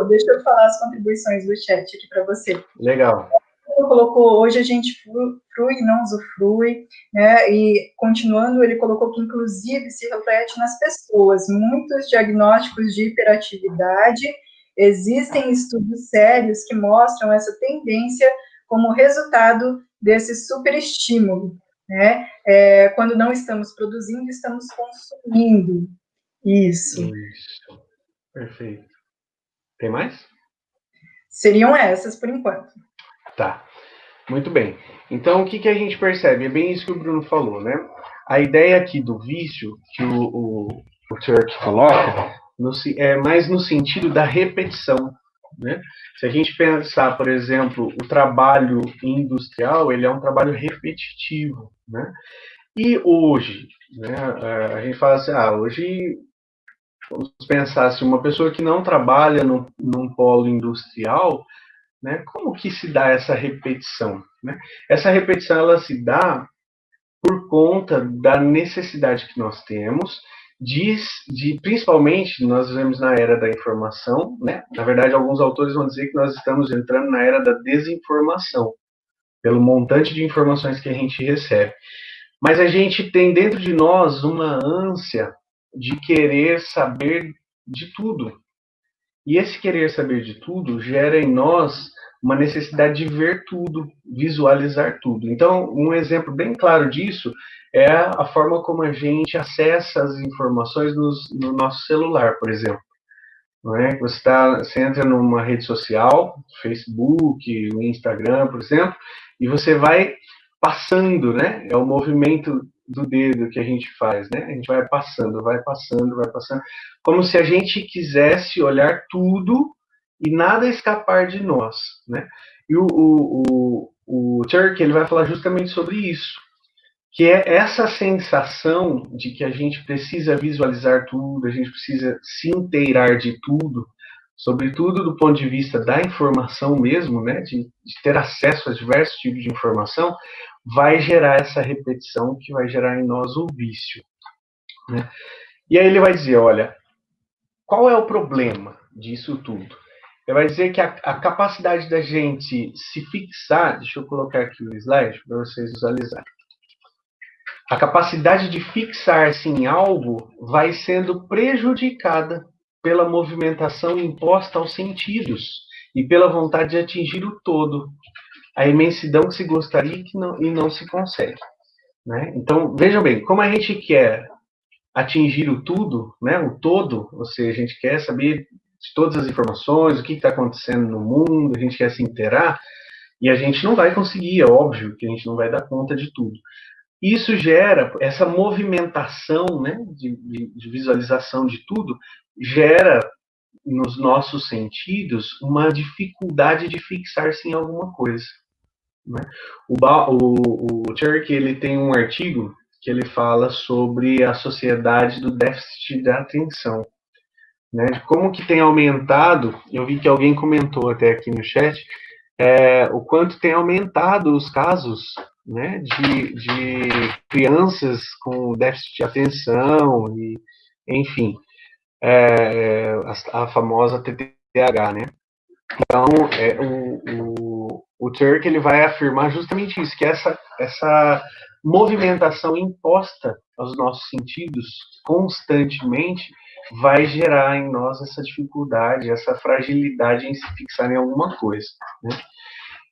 Deixa eu falar as contribuições do chat aqui para você. Legal. Colocou, hoje a gente frui e não usufrui, né? E continuando, ele colocou que inclusive se reflete nas pessoas. Muitos diagnósticos de hiperatividade, existem estudos sérios que mostram essa tendência como resultado desse superestímulo, né? Quando não estamos produzindo, estamos consumindo. Isso. Perfeito. Tem mais? Seriam essas, por enquanto. Tá. Muito bem. Então, o que a gente percebe? É bem isso que o Bruno falou, né? A ideia aqui do vício, que o Turk coloca, é mais no sentido da repetição, né? Se a gente pensar, por exemplo, o trabalho industrial, ele é um trabalho repetitivo, né? E hoje, né, a gente fala assim, hoje, vamos pensar assim, uma pessoa que não trabalha num polo industrial, né, como que se dá essa repetição, né? Essa repetição, ela se dá por conta da necessidade que nós temos de principalmente, nós vivemos na era da informação, né? Na verdade, alguns autores vão dizer que nós estamos entrando na era da desinformação, pelo montante de informações que a gente recebe. Mas a gente tem dentro de nós uma ânsia de querer saber de tudo. E esse querer saber de tudo gera em nós uma necessidade de ver tudo, visualizar tudo. Então, um exemplo bem claro disso é a forma como a gente acessa as informações no nosso celular, por exemplo. Não é? Você entra numa rede social, Facebook, Instagram, por exemplo, e você vai passando, né? É o movimento do dedo que a gente faz, né? A gente vai passando, vai passando, vai passando, como se a gente quisesse olhar tudo e nada escapar de nós, né? E o Turk, ele vai falar justamente sobre isso, que é essa sensação de que a gente precisa visualizar tudo, a gente precisa se inteirar de tudo, sobretudo do ponto de vista da informação mesmo, né, de ter acesso a diversos tipos de informação, vai gerar essa repetição que vai gerar em nós o vício, né? E aí ele vai dizer, olha, qual é o problema disso tudo? Ele vai dizer que a capacidade da gente se fixar, deixa eu colocar aqui o slide para vocês visualizarem. A capacidade de fixar-se em algo vai sendo prejudicada pela movimentação imposta aos sentidos e pela vontade de atingir o todo, a imensidão que se gostaria e não se consegue, né? Então, vejam bem, como a gente quer atingir o tudo, né, o todo, ou seja, a gente quer saber de todas as informações, o que está acontecendo no mundo, a gente quer se inteirar, e a gente não vai conseguir, é óbvio que a gente não vai dar conta de tudo. Isso gera, essa movimentação, né, de visualização de tudo, gera nos nossos sentidos uma dificuldade de fixar-se em alguma coisa, né? O Turk, ele tem um artigo que ele fala sobre a sociedade do déficit da atenção, né, de como que tem aumentado, eu vi que alguém comentou até aqui no chat, o quanto tem aumentado os casos, né, de crianças com déficit de atenção, e, enfim, a famosa TDAH, né? Então, o Turk, ele vai afirmar justamente isso, que essa movimentação imposta aos nossos sentidos constantemente vai gerar em nós essa dificuldade, essa fragilidade em se fixar em alguma coisa, né?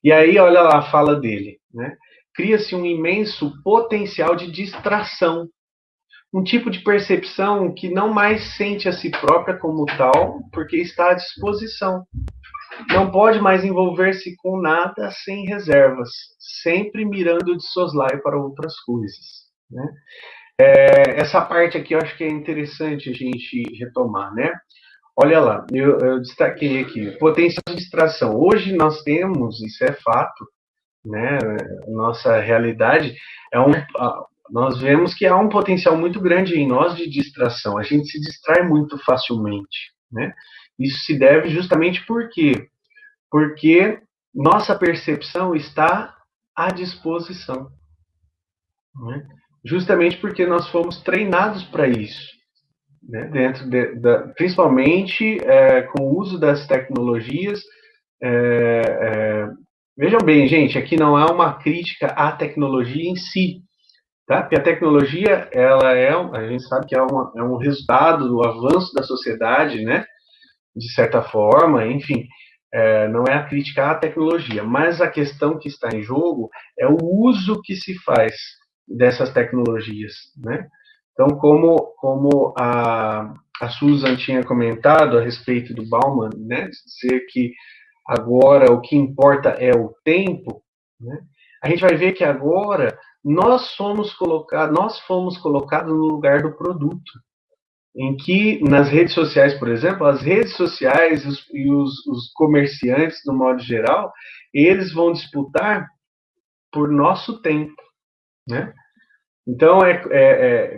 E aí, olha lá a fala dele, né? Cria-se um imenso potencial de distração, um tipo de percepção que não mais sente a si própria como tal, porque está à disposição. Não pode mais envolver-se com nada sem reservas, sempre mirando de soslaio para outras coisas, né? Essa parte aqui eu acho que é interessante a gente retomar, né? Olha lá, eu destaquei aqui, potencial de distração. Hoje nós temos, isso é fato, né? Nossa realidade nós vemos que há um potencial muito grande em nós de distração. A gente se distrai muito facilmente, né? Isso se deve justamente por quê? Porque nossa percepção está à disposição, né? Justamente porque nós fomos treinados para isso, né? Principalmente com o uso das tecnologias. Vejam bem, gente, aqui não é uma crítica à tecnologia em si, tá? Porque a tecnologia, a gente sabe que é um resultado do avanço da sociedade, né? De certa forma, enfim, não é a crítica à tecnologia, mas a questão que está em jogo é o uso que se faz dessas tecnologias, né? Então, como a Susan tinha comentado a respeito do Bauman, né? Dizer que agora o que importa é o tempo, né? A gente vai ver que agora nós fomos colocados no lugar do produto, em que nas redes sociais, por exemplo, as redes sociais e os comerciantes, no modo geral, eles vão disputar por nosso tempo, né? Então,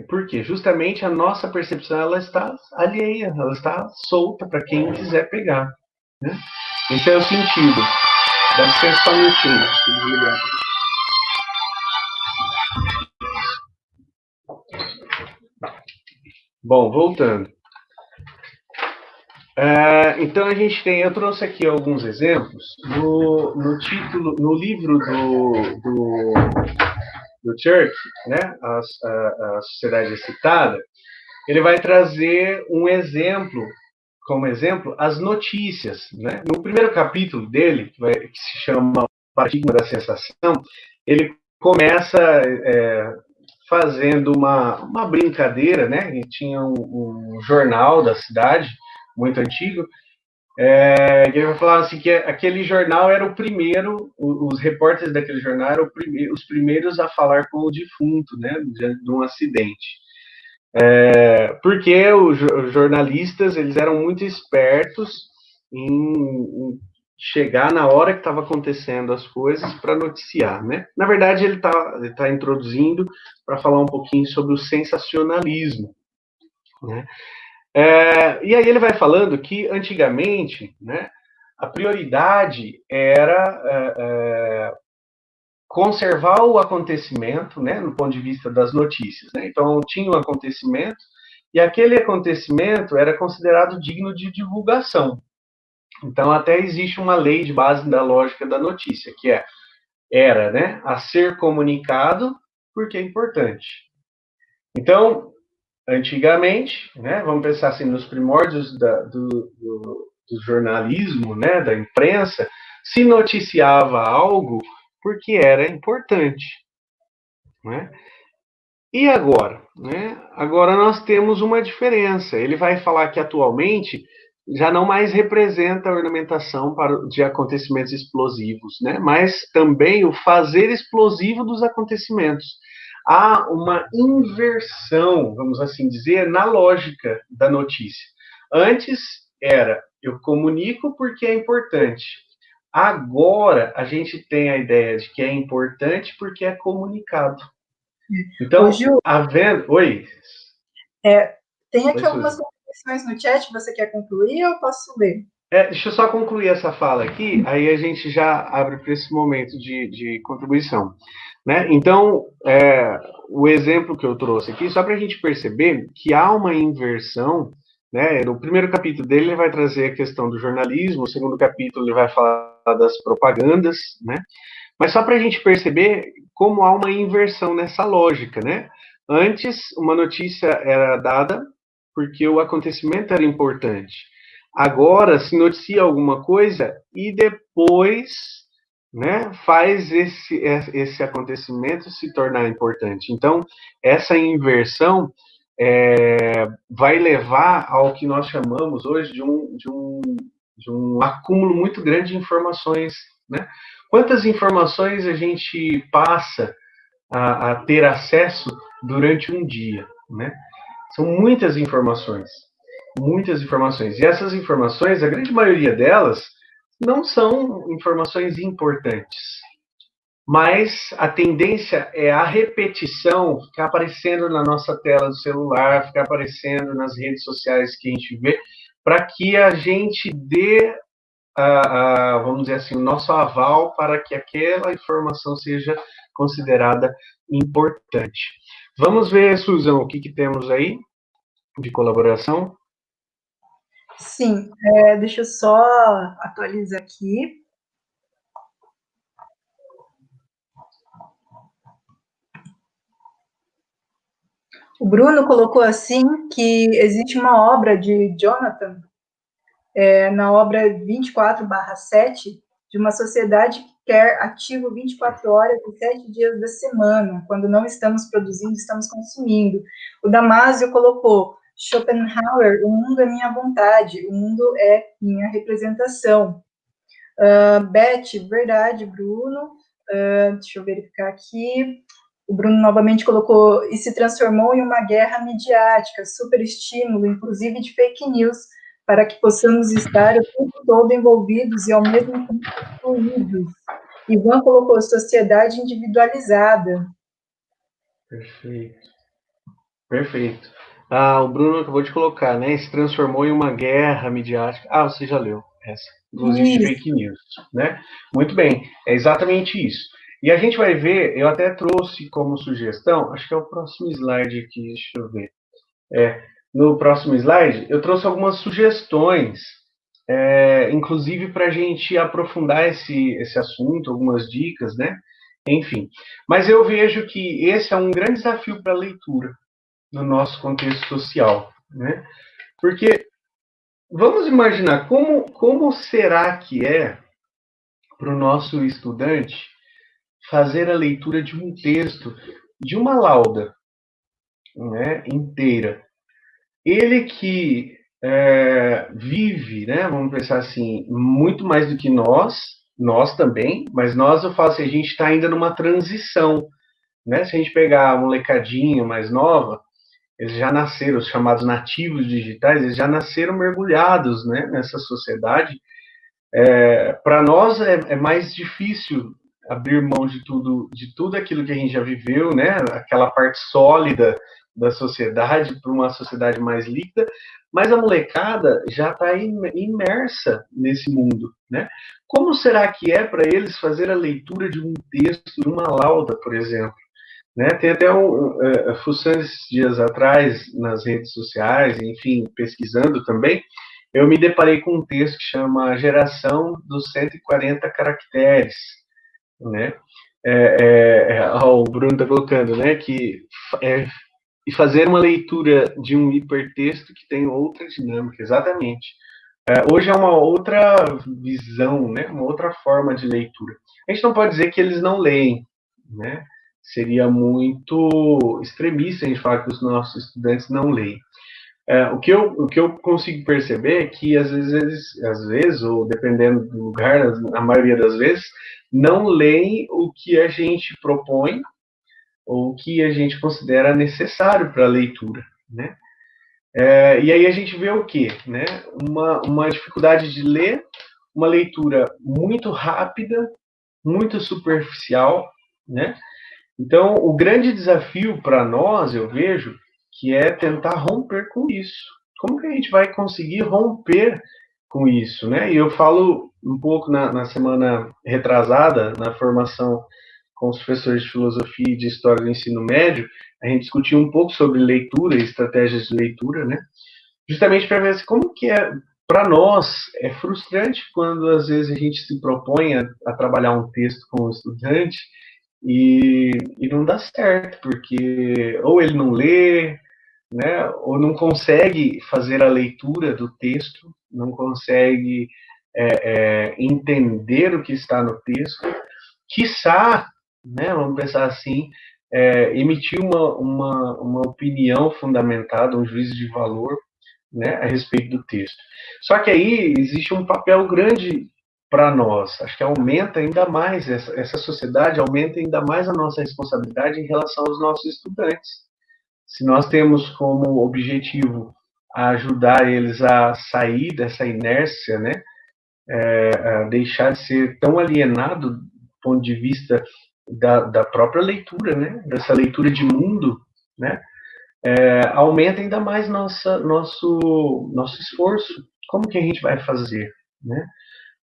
por quê? Justamente a nossa percepção, ela está alheia, ela está solta para quem quiser pegar, né? Esse é o sentido. Dá licença só um minutinho. Bom, voltando. Então a gente eu trouxe aqui alguns exemplos no livro do Church, né, a Sociedade Excitada. Ele vai trazer um exemplo como exemplo, as notícias, né? No primeiro capítulo dele, que se chama Paradigma da Sensação, ele começa fazendo uma brincadeira, né? E tinha um jornal da cidade, muito antigo, ele vai falar assim que aquele jornal era o primeiro, os repórteres daquele jornal eram os primeiros a falar com o defunto, né? Diante de um acidente. Porque os jornalistas eles eram muito espertos em chegar na hora que estava acontecendo as coisas para noticiar, né? Na verdade, ele tá introduzindo para falar um pouquinho sobre o sensacionalismo, né? E aí ele vai falando que antigamente, né, a prioridade era conservar o acontecimento, né, no ponto de vista das notícias, né? Então tinha um acontecimento e aquele acontecimento era considerado digno de divulgação. Então até existe uma lei de base da lógica da notícia, que era, né, a ser comunicado porque é importante. Então, antigamente, né, vamos pensar assim nos primórdios do jornalismo, né, da imprensa, se noticiava algo porque era importante, né? E agora, né? Agora nós temos uma diferença. Ele vai falar que atualmente já não mais representa a ornamentação de acontecimentos explosivos, né? Mas também o fazer explosivo dos acontecimentos. Há uma inversão, vamos assim dizer, na lógica da notícia. Antes era eu comunico porque é importante. Agora a gente tem a ideia de que é importante porque é comunicado. Então, Ô, Gil, Oi. tem Oi, aqui algumas Suzy. contribuições no chat, você quer concluir ou eu posso ler? Deixa eu só concluir essa fala aqui, aí a gente já abre para esse momento de contribuição. Né? Então, o exemplo que eu trouxe aqui, só para a gente perceber que há uma inversão, né? No primeiro capítulo dele, ele vai trazer a questão do jornalismo, no segundo capítulo, ele vai falar das propagandas, né? Mas só para a gente perceber como há uma inversão nessa lógica, né? Antes, uma notícia era dada porque o acontecimento era importante. Agora, se noticia alguma coisa e depois, né, faz esse acontecimento se tornar importante. Então, essa inversão vai levar ao que nós chamamos hoje de um acúmulo muito grande de informações, né? Quantas informações a gente passa a ter acesso durante um dia, né? São muitas informações, muitas informações. E essas informações, a grande maioria delas, não são informações importantes. Mas a tendência é a repetição ficar aparecendo na nossa tela do celular, ficar aparecendo nas redes sociais que a gente vê, para que a gente dê vamos dizer assim, o nosso aval para que aquela informação seja considerada importante. Vamos ver, Suzão, o que temos aí de colaboração? Sim, deixa eu só atualizar aqui. O Bruno colocou assim que existe uma obra de Jonathan, na obra 24/7, de uma sociedade que quer ativo 24 horas e 7 dias da semana. Quando não estamos produzindo, estamos consumindo. O Damásio colocou Schopenhauer, o mundo é minha vontade, o mundo é minha representação. Beth, verdade, Bruno. Deixa eu verificar aqui. O Bruno novamente colocou, e se transformou em uma guerra midiática, superestímulo, inclusive de fake news, para que possamos estar o tempo todo envolvidos e ao mesmo tempo excluídos. Ivan colocou sociedade individualizada. Perfeito. Perfeito. O Bruno acabou de colocar, né? Se transformou em uma guerra midiática. Você já leu essa. Inclusive de fake news, né? Muito bem, é exatamente isso. E a gente vai ver, eu até trouxe como sugestão, acho que é o próximo slide aqui, deixa eu ver. No próximo slide, eu trouxe algumas sugestões, inclusive para a gente aprofundar esse assunto, algumas dicas, né? Enfim. Mas eu vejo que esse é um grande desafio para a leitura no nosso contexto social, né? Porque vamos imaginar como será que é para o nosso estudante fazer a leitura de um texto, de uma lauda, né, inteira. Ele que vive, né, vamos pensar assim, muito mais do que nós também, mas nós, eu falo assim, a gente está ainda numa transição, né? Se a gente pegar a molecadinha mais nova, eles já nasceram, os chamados nativos digitais, eles já nasceram mergulhados, né, nessa sociedade. Para nós é mais difícil abrir mão de tudo aquilo que a gente já viveu, né, aquela parte sólida da sociedade para uma sociedade mais líquida, mas a molecada já está imersa nesse mundo, né? Como será que é para eles fazer a leitura de um texto, de uma lauda, por exemplo? Né? Tem até fuçando esses dias atrás nas redes sociais, enfim, pesquisando também, eu me deparei com um texto que chama Geração dos 140 Caracteres, né? O Bruno está colocando, né, que e fazer uma leitura de um hipertexto que tem outra dinâmica, exatamente. Hoje é uma outra visão, né, uma outra forma de leitura. A gente não pode dizer que eles não leem, né? Seria muito extremista a gente falar que os nossos estudantes não leem. O que eu consigo perceber é que às vezes, ou dependendo do lugar, a maioria das vezes, não leem o que a gente propõe ou o que a gente considera necessário para a leitura, né? E aí a gente vê o quê? Né? Uma dificuldade de ler, uma leitura muito rápida, muito superficial, né? Então, o grande desafio para nós, eu vejo, que é tentar romper com isso. Como que a gente vai conseguir romper com isso, né? E eu falo um pouco na semana retrasada, na formação com os professores de filosofia e de história do ensino médio, a gente discutiu um pouco sobre leitura e estratégias de leitura, né? Justamente para ver assim, como que é para nós é frustrante quando às vezes a gente se propõe a trabalhar um texto com o estudante e não dá certo, porque ou ele não lê, né, ou não consegue fazer a leitura do texto, não consegue entender o que está no texto, quiçá, né, vamos pensar assim, emitir uma opinião fundamentada, um juízo de valor, né, a respeito do texto. Só que aí existe um papel grande para nós. Acho que aumenta ainda mais, essa sociedade aumenta ainda mais a nossa responsabilidade em relação aos nossos estudantes. Se nós temos como objetivo ajudar eles a sair dessa inércia, né, a deixar de ser tão alienado do ponto de vista da própria leitura, né, dessa leitura de mundo, né, aumenta ainda mais nosso esforço. Como que a gente vai fazer, né?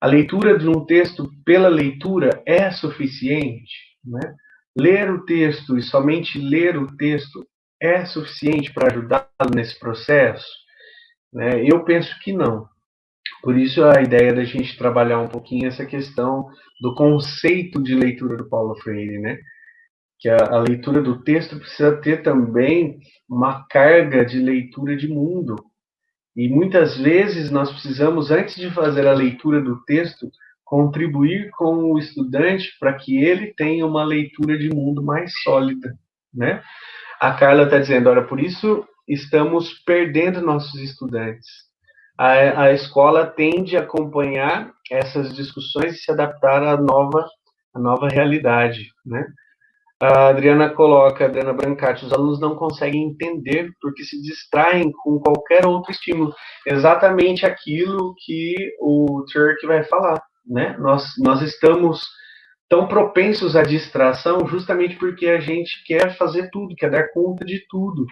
A leitura de um texto pela leitura é suficiente, né? Ler o texto e somente ler o texto é suficiente para ajudá-lo nesse processo, né? Eu penso que não. Por isso a ideia da gente trabalhar um pouquinho essa questão do conceito de leitura do Paulo Freire, né? Que a leitura do texto precisa ter também uma carga de leitura de mundo. E muitas vezes nós precisamos, antes de fazer a leitura do texto, contribuir com o estudante para que ele tenha uma leitura de mundo mais sólida, né? A Carla está dizendo, olha, por isso estamos perdendo nossos estudantes. A escola tende a acompanhar essas discussões e se adaptar à nova realidade, né? A Adriana coloca, Adriana Brancati, os alunos não conseguem entender porque se distraem com qualquer outro estímulo. Exatamente aquilo que o Turk vai falar, né? Nós estamos tão propensos à distração justamente porque a gente quer fazer tudo, quer dar conta de tudo.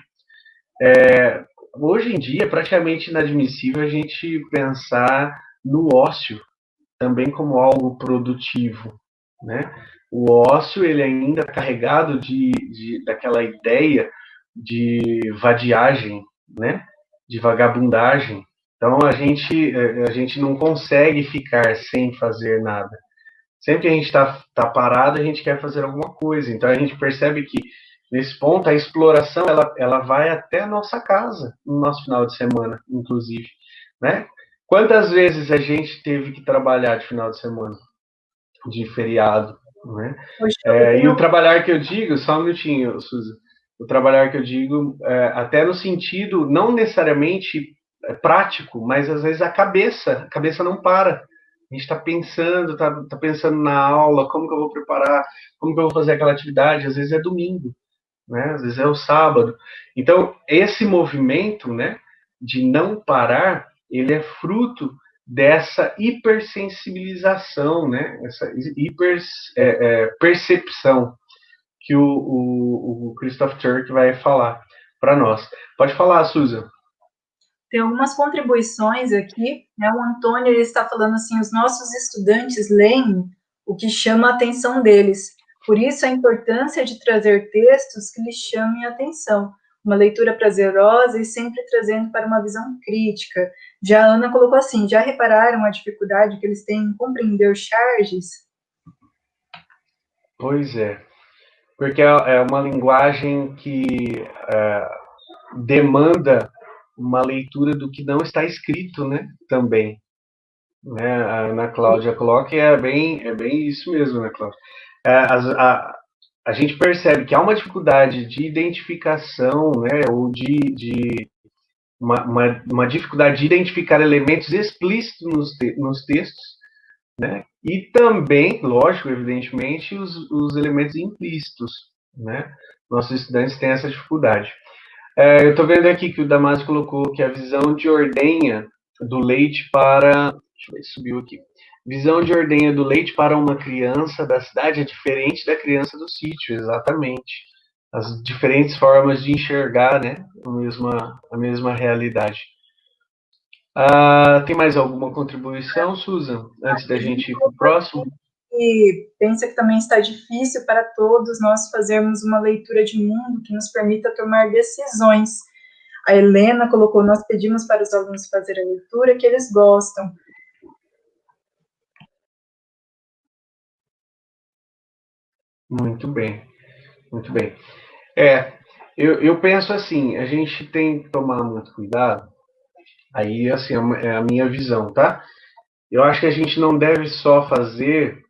Hoje em dia é praticamente inadmissível a gente pensar no ócio também como algo produtivo, né? O ócio, ele ainda é carregado daquela ideia de vadiagem, né? De vagabundagem. Então, a gente não consegue ficar sem fazer nada. Sempre que a gente está parado, a gente quer fazer alguma coisa. Então, a gente percebe que, nesse ponto, a exploração ela vai até a nossa casa, no nosso final de semana, inclusive, né? Quantas vezes a gente teve que trabalhar de final de semana, de feriado, né? Poxa, eu E tenho o trabalhar que eu digo, só um minutinho, Suzy, o trabalhar que eu digo, até no sentido, não necessariamente prático, mas às vezes a cabeça não para. A gente está pensando, tá pensando na aula, como que eu vou preparar, como que eu vou fazer aquela atividade, às vezes é domingo, né? Às vezes é o sábado. Então, esse movimento, né, de não parar, ele é fruto dessa hipersensibilização, né, essa percepção que o Christoph Turk vai falar para nós. Pode falar, Susan. Tem algumas contribuições aqui, né? O Antônio ele está falando assim: os nossos estudantes leem o que chama a atenção deles. Por isso a importância de trazer textos que lhes chamem a atenção. Uma leitura prazerosa e sempre trazendo para uma visão crítica. Já a Ana colocou assim: já repararam a dificuldade que eles têm em compreender charges? Pois é, porque é uma linguagem que demanda uma leitura do que não está escrito, né? Também, né? A Ana Cláudia coloca e é bem isso mesmo, né, Cláudia? A gente percebe que há uma dificuldade de identificação, né? Ou de uma dificuldade de identificar elementos explícitos nos textos, né? E também, lógico, evidentemente, os elementos implícitos, né? Nossos estudantes têm essa dificuldade. Eu estou vendo aqui que o Damasio colocou que a visão de ordenha do leite para... Deixa eu ver se subiu aqui. Visão de ordenha do leite para uma criança da cidade é diferente da criança do sítio, exatamente. As diferentes formas de enxergar, né, a mesma realidade. Tem mais alguma contribuição, Susan, antes da gente ir para o próximo? E pensa que também está difícil para todos nós fazermos uma leitura de mundo que nos permita tomar decisões. A Helena colocou: nós pedimos para os alunos fazer a leitura que eles gostam. Muito bem, muito bem. Eu penso assim, a gente tem que tomar muito cuidado, aí assim, é a minha visão, tá? Eu acho que a gente não deve só fazer,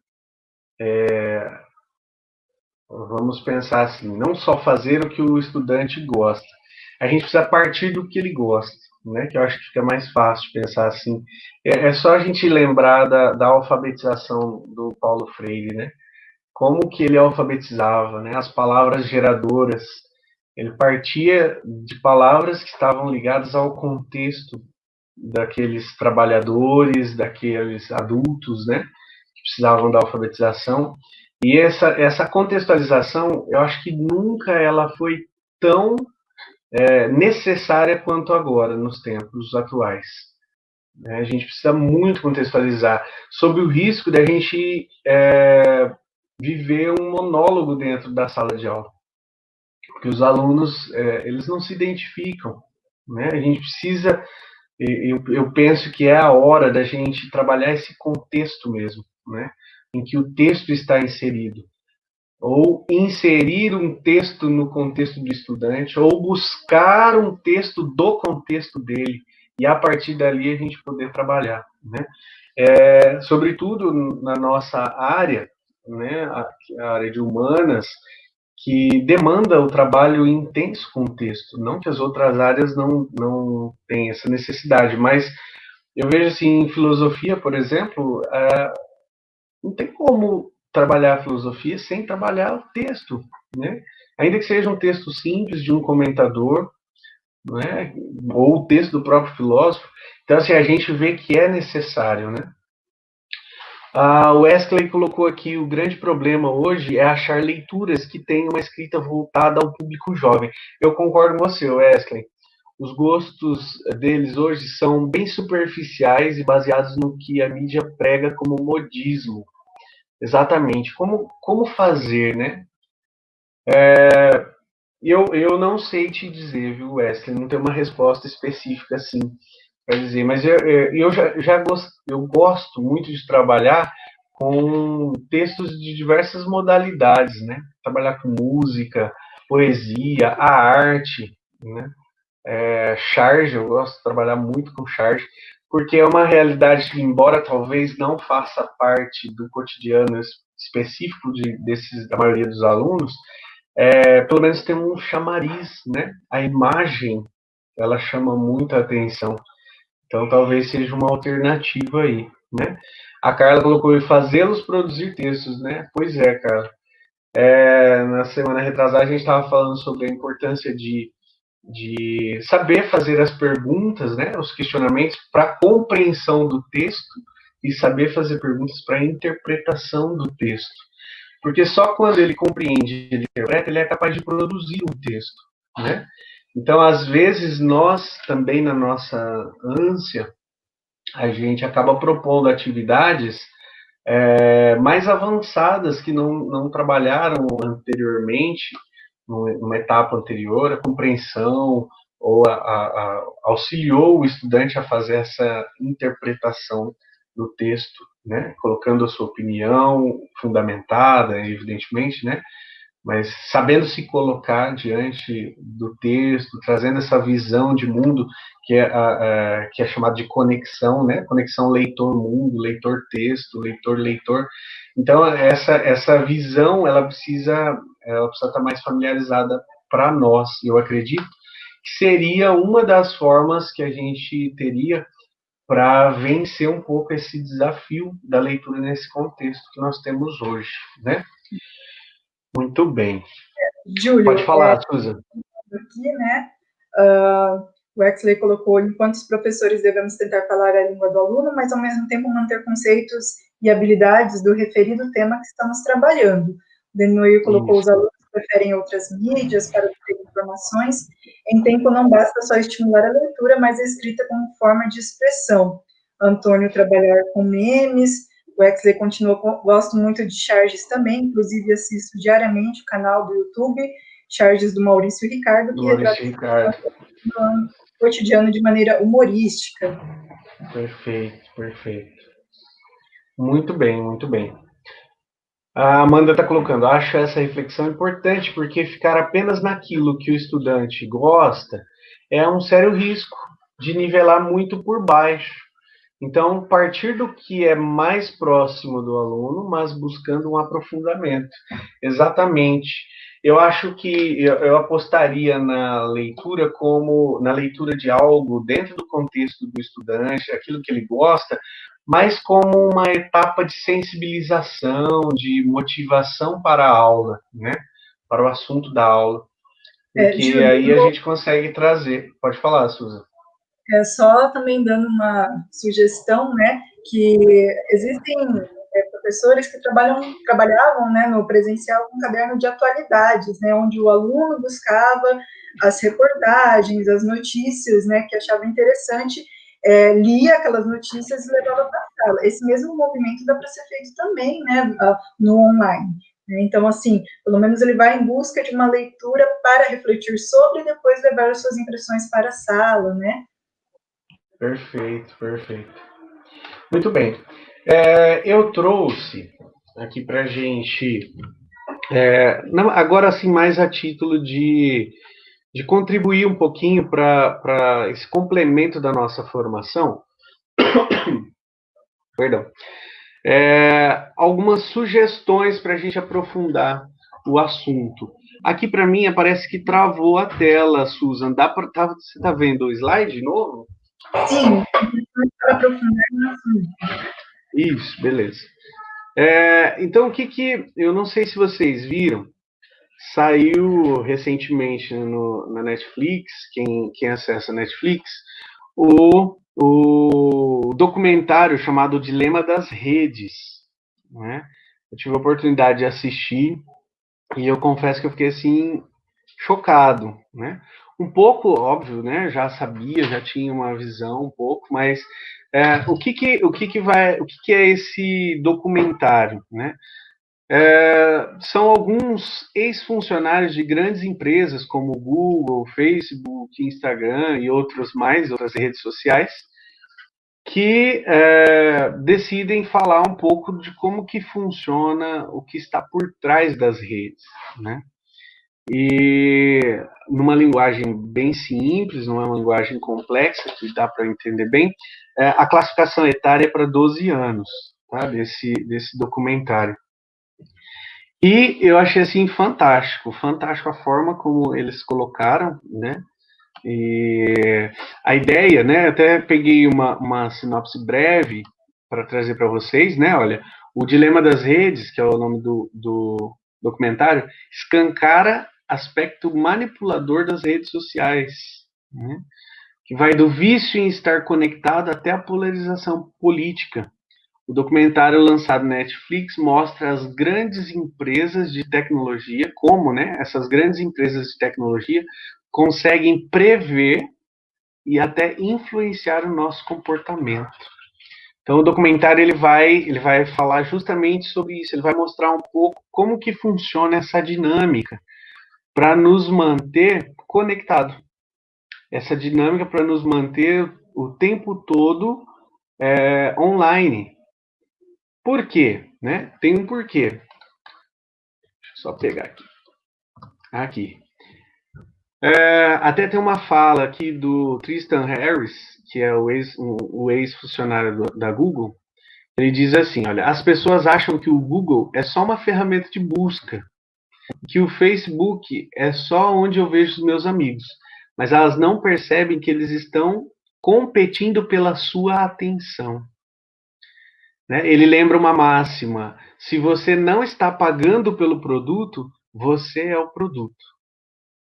vamos pensar assim, não só fazer o que o estudante gosta. A gente precisa partir do que ele gosta, né? Que eu acho que fica mais fácil pensar assim. É só a gente lembrar da alfabetização do Paulo Freire, né? Como que ele alfabetizava, né? As palavras geradoras. Ele partia de palavras que estavam ligadas ao contexto daqueles trabalhadores, daqueles adultos, né? Que precisavam da alfabetização. E essa contextualização, eu acho que nunca ela foi tão necessária quanto agora, nos tempos atuais. A gente precisa muito contextualizar, sob o risco de a gente viver um monólogo dentro da sala de aula. Porque os alunos, eles não se identificam. Né? A gente precisa, eu penso que é a hora da gente trabalhar esse contexto mesmo, né? Em que o texto está inserido. Ou inserir um texto no contexto do estudante, ou buscar um texto do contexto dele, e a partir dali a gente poder trabalhar. Né? Sobretudo na nossa área, né, a área de humanas, que demanda o trabalho intenso com o texto. Não que as outras áreas não tenham essa necessidade, mas eu vejo assim, em filosofia, por exemplo, não tem como trabalhar a filosofia sem trabalhar o texto, né? Ainda que seja um texto simples de um comentador, né? Ou o texto do próprio filósofo. Então, assim, a gente vê que é necessário, né? O Wesley colocou aqui: o grande problema hoje é achar leituras que tenham uma escrita voltada ao público jovem. Eu concordo com você, Wesley. Os gostos deles hoje são bem superficiais e baseados no que a mídia prega como modismo. Exatamente. Como fazer, né? Eu não sei te dizer, viu, Wesley? Não tem uma resposta específica assim para dizer, mas eu gosto muito de trabalhar com textos de diversas modalidades, né? Trabalhar com música, poesia, a arte, né? Charge, eu gosto de trabalhar muito com charge, porque é uma realidade que, embora talvez não faça parte do cotidiano específico da maioria dos alunos, pelo menos tem um chamariz, né? A imagem, ela chama muita atenção. Então, talvez seja uma alternativa aí, né? A Carla colocou fazê-los produzir textos, né? Pois é, Carla. Na semana retrasada, a gente estava falando sobre a importância de saber fazer as perguntas, né? Os questionamentos para a compreensão do texto e saber fazer perguntas para a interpretação do texto. Porque só quando ele compreende, ele interpreta, ele é capaz de produzir um texto, né? Então, às vezes, nós também, na nossa ânsia, a gente acaba propondo atividades mais avançadas que não trabalharam anteriormente, numa etapa anterior, a compreensão ou auxiliou o estudante a fazer essa interpretação do texto, né? Colocando a sua opinião fundamentada, evidentemente, né? Mas sabendo se colocar diante do texto, trazendo essa visão de mundo que é chamada de conexão, né? Conexão leitor-mundo, leitor-texto, leitor-leitor. Então, essa visão, ela precisa estar mais familiarizada para nós. Eu acredito que seria uma das formas que a gente teria para vencer um pouco esse desafio da leitura nesse contexto que nós temos hoje, né? Muito bem. Júlio, pode falar, Susan. Aqui, né? O Exley colocou: enquanto os professores devemos tentar falar a língua do aluno, mas ao mesmo tempo manter conceitos e habilidades do referido tema que estamos trabalhando. Denoir colocou: os alunos preferem outras mídias para obter informações. Em tempo não basta só estimular a leitura, mas a escrita como forma de expressão. Antônio: trabalhar com memes. O Exley continuou: gosto muito de charges também, inclusive assisto diariamente o canal do YouTube, charges do Maurício Ricardo, que retrata o cotidiano de maneira humorística. Perfeito, perfeito. Muito bem, muito bem. A Amanda está colocando: acho essa reflexão importante, porque ficar apenas naquilo que o estudante gosta é um sério risco de nivelar muito por baixo. Então, partir do que é mais próximo do aluno, mas buscando um aprofundamento. Exatamente. Eu acho que eu apostaria na leitura de algo dentro do contexto do estudante, aquilo que ele gosta, mas como uma etapa de sensibilização, de motivação para a aula, né? Para o assunto da aula. Porque aí a gente consegue trazer. Pode falar, Susan. Só também dando uma sugestão, né, que existem professores que trabalhavam, né, no presencial com caderno de atualidades, né, onde o aluno buscava as reportagens, as notícias, né, que achava interessante, lia aquelas notícias e levava para a sala. Esse mesmo movimento dá para ser feito também, né, no online. Então, assim, pelo menos ele vai em busca de uma leitura para refletir sobre e depois levar as suas impressões para a sala, né? Perfeito, perfeito. Muito bem. Eu trouxe aqui para a gente, agora assim, mais a título de contribuir um pouquinho para esse complemento da nossa formação, perdão, algumas sugestões para a gente aprofundar o assunto. Aqui para mim parece que travou a tela, Susan. Você está vendo o slide de novo? Sim, para aprofundar no assunto. Isso, beleza. Então, eu não sei se vocês viram, saiu recentemente na Netflix, quem acessa a Netflix, o documentário chamado Dilema das Redes, né? Eu tive a oportunidade de assistir e eu confesso que eu fiquei assim chocado, né? Um pouco óbvio, né? Já sabia, já tinha uma visão um pouco, mas o que é esse documentário, né? São alguns ex-funcionários de grandes empresas como Google, Facebook, Instagram e outras redes sociais, que decidem falar um pouco de como que funciona, o que está por trás das redes, né? e numa linguagem bem simples, não é uma linguagem complexa, que dá para entender bem, a classificação etária é para 12 anos, tá? Desse documentário. E eu achei assim fantástico a forma como eles colocaram, né? E a ideia, né? Até peguei uma sinopse breve para trazer para vocês, né? Olha, o dilema das redes, que é o nome do documentário, escancara aspecto manipulador das redes sociais, né? Que vai do vício em estar conectado até a polarização política. O documentário lançado na Netflix mostra as grandes empresas de tecnologia, como, né, essas grandes empresas de tecnologia conseguem prever e até influenciar o nosso comportamento. Então, o documentário ele vai falar justamente sobre isso. Ele vai mostrar um pouco como que funciona essa dinâmica para nos manter conectados. Essa dinâmica para nos manter o tempo todo online. Por quê? Né? Tem um porquê. Deixa eu só pegar aqui. Aqui. Até tem uma fala aqui do Tristan Harris, que é o ex-funcionário da Google. Ele diz assim, olha, as pessoas acham que o Google é só uma ferramenta de busca, que o Facebook é só onde eu vejo os meus amigos, mas elas não percebem que eles estão competindo pela sua atenção. Né? Ele lembra uma máxima, se você não está pagando pelo produto, você é o produto.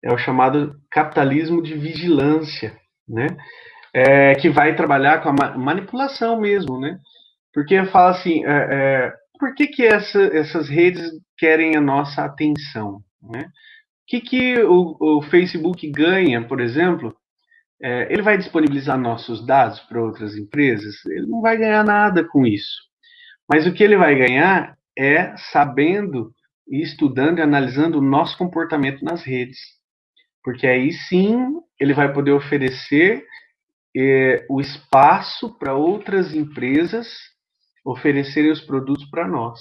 É o chamado capitalismo de vigilância, né? Que vai trabalhar com a manipulação mesmo, né? Porque fala assim, por que essas redes querem a nossa atenção, né? O que o Facebook ganha, por exemplo? Ele vai disponibilizar nossos dados para outras empresas? Ele não vai ganhar nada com isso. Mas o que ele vai ganhar é sabendo e estudando e analisando o nosso comportamento nas redes. Porque aí sim ele vai poder oferecer o espaço para outras empresas oferecerem os produtos para nós,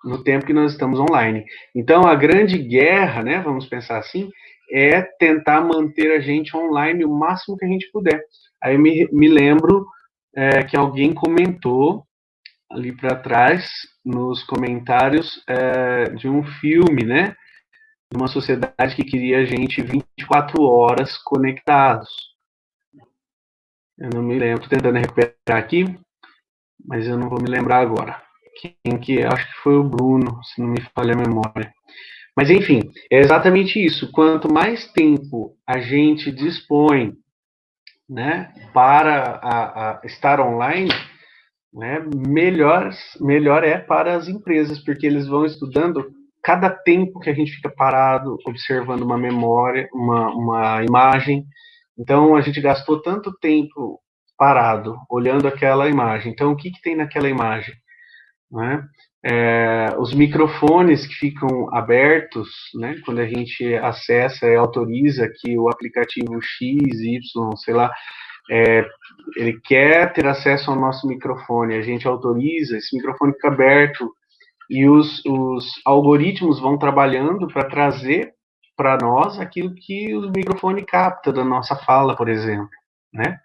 no tempo que nós estamos online. Então, a grande guerra, né, vamos pensar assim, é tentar manter a gente online o máximo que a gente puder. Aí eu me lembro que alguém comentou ali para trás, nos comentários, de um filme, né, de uma sociedade que queria a gente 24 horas conectados. Eu não me lembro, estou tentando recuperar aqui, mas eu não vou me lembrar agora. Quem que é? Acho que foi o Bruno, se não me falha a memória. Mas enfim, é exatamente isso. Quanto mais tempo a gente dispõe, né, para estar online, né, melhor é para as empresas, porque eles vão estudando cada tempo que a gente fica parado, observando uma memória, uma imagem. Então, a gente gastou tanto tempo parado, olhando aquela imagem. Então, o que tem naquela imagem? Né? Os microfones que ficam abertos, né, quando a gente acessa e autoriza que o aplicativo X, Y, sei lá, ele quer ter acesso ao nosso microfone, a gente autoriza, esse microfone fica aberto e os algoritmos vão trabalhando para trazer para nós aquilo que o microfone capta da nossa fala, por exemplo, né?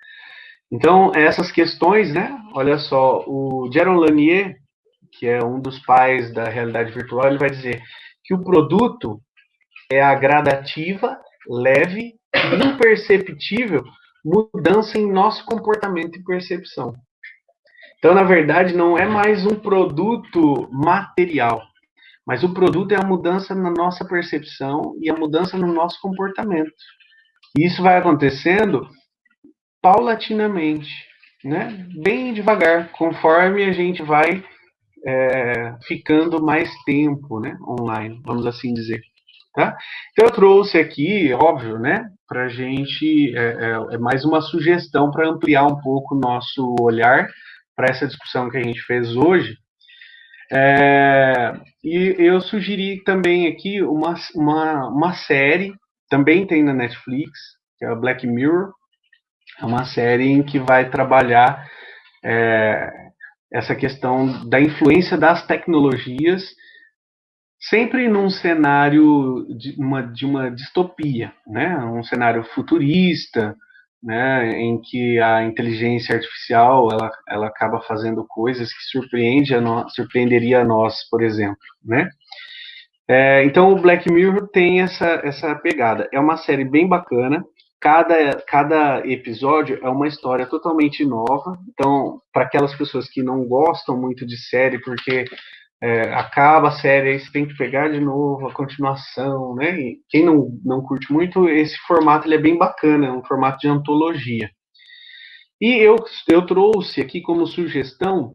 Então, essas questões, né? Olha só, o Jaron Lanier, que é um dos pais da realidade virtual, ele vai dizer que o produto é a gradativa, leve e imperceptível mudança em nosso comportamento e percepção. Então, na verdade, não é mais um produto material, mas o produto é a mudança na nossa percepção e a mudança no nosso comportamento. E isso vai acontecendo paulatinamente, né? Bem devagar, conforme a gente vai ficando mais tempo, né, online, vamos assim dizer. Tá? Então eu trouxe aqui, óbvio, né, para a gente, mais uma sugestão para ampliar um pouco o nosso olhar para essa discussão que a gente fez hoje. E eu sugeri também aqui uma série, também tem na Netflix, que é a Black Mirror. É uma série em que vai trabalhar essa questão da influência das tecnologias sempre num cenário de uma distopia, né? Um cenário futurista, né? Em que a inteligência artificial ela acaba fazendo coisas que surpreenderia a nós, por exemplo, né? Então o Black Mirror tem essa pegada. É uma série bem bacana. Cada episódio é uma história totalmente nova. Então, para aquelas pessoas que não gostam muito de série, porque acaba a série, aí você tem que pegar de novo a continuação, né? E quem não curte muito, esse formato ele é bem bacana, é um formato de antologia. E eu trouxe aqui como sugestão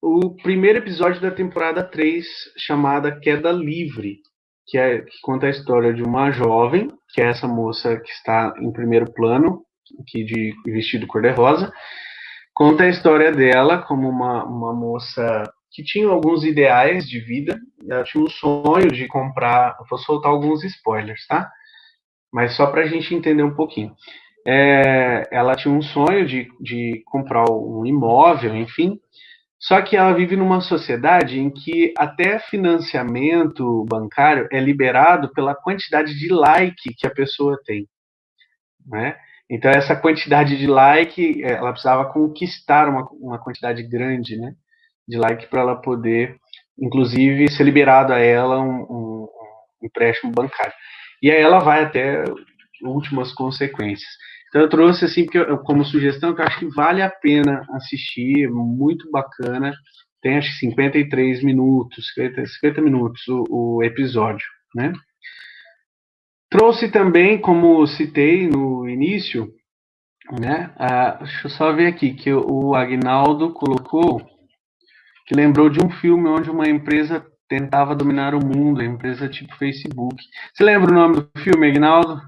o primeiro episódio da temporada 3, chamada Queda Livre, que conta a história de uma jovem, que é essa moça que está em primeiro plano, aqui de vestido cor-de-rosa. Conta a história dela como uma moça que tinha alguns ideais de vida. Ela tinha um sonho de comprar. Eu vou soltar alguns spoilers, tá? Mas só para a gente entender um pouquinho. Ela tinha um sonho de comprar um imóvel, enfim. Só que ela vive numa sociedade em que até financiamento bancário é liberado pela quantidade de like que a pessoa tem, né? Então, essa quantidade de like, ela precisava conquistar uma quantidade grande, né, de like para ela poder, inclusive, ser liberado a ela um empréstimo bancário. E aí ela vai até últimas consequências. Então, eu trouxe, assim, como sugestão, que eu acho que vale a pena assistir, muito bacana. Tem, acho que 53 minutos, 50 minutos o episódio, né? Trouxe também, como citei no início, né? Deixa eu só ver aqui, que o Agnaldo colocou, que lembrou de um filme onde uma empresa tentava dominar o mundo, a empresa tipo Facebook. Você lembra o nome do filme, Agnaldo?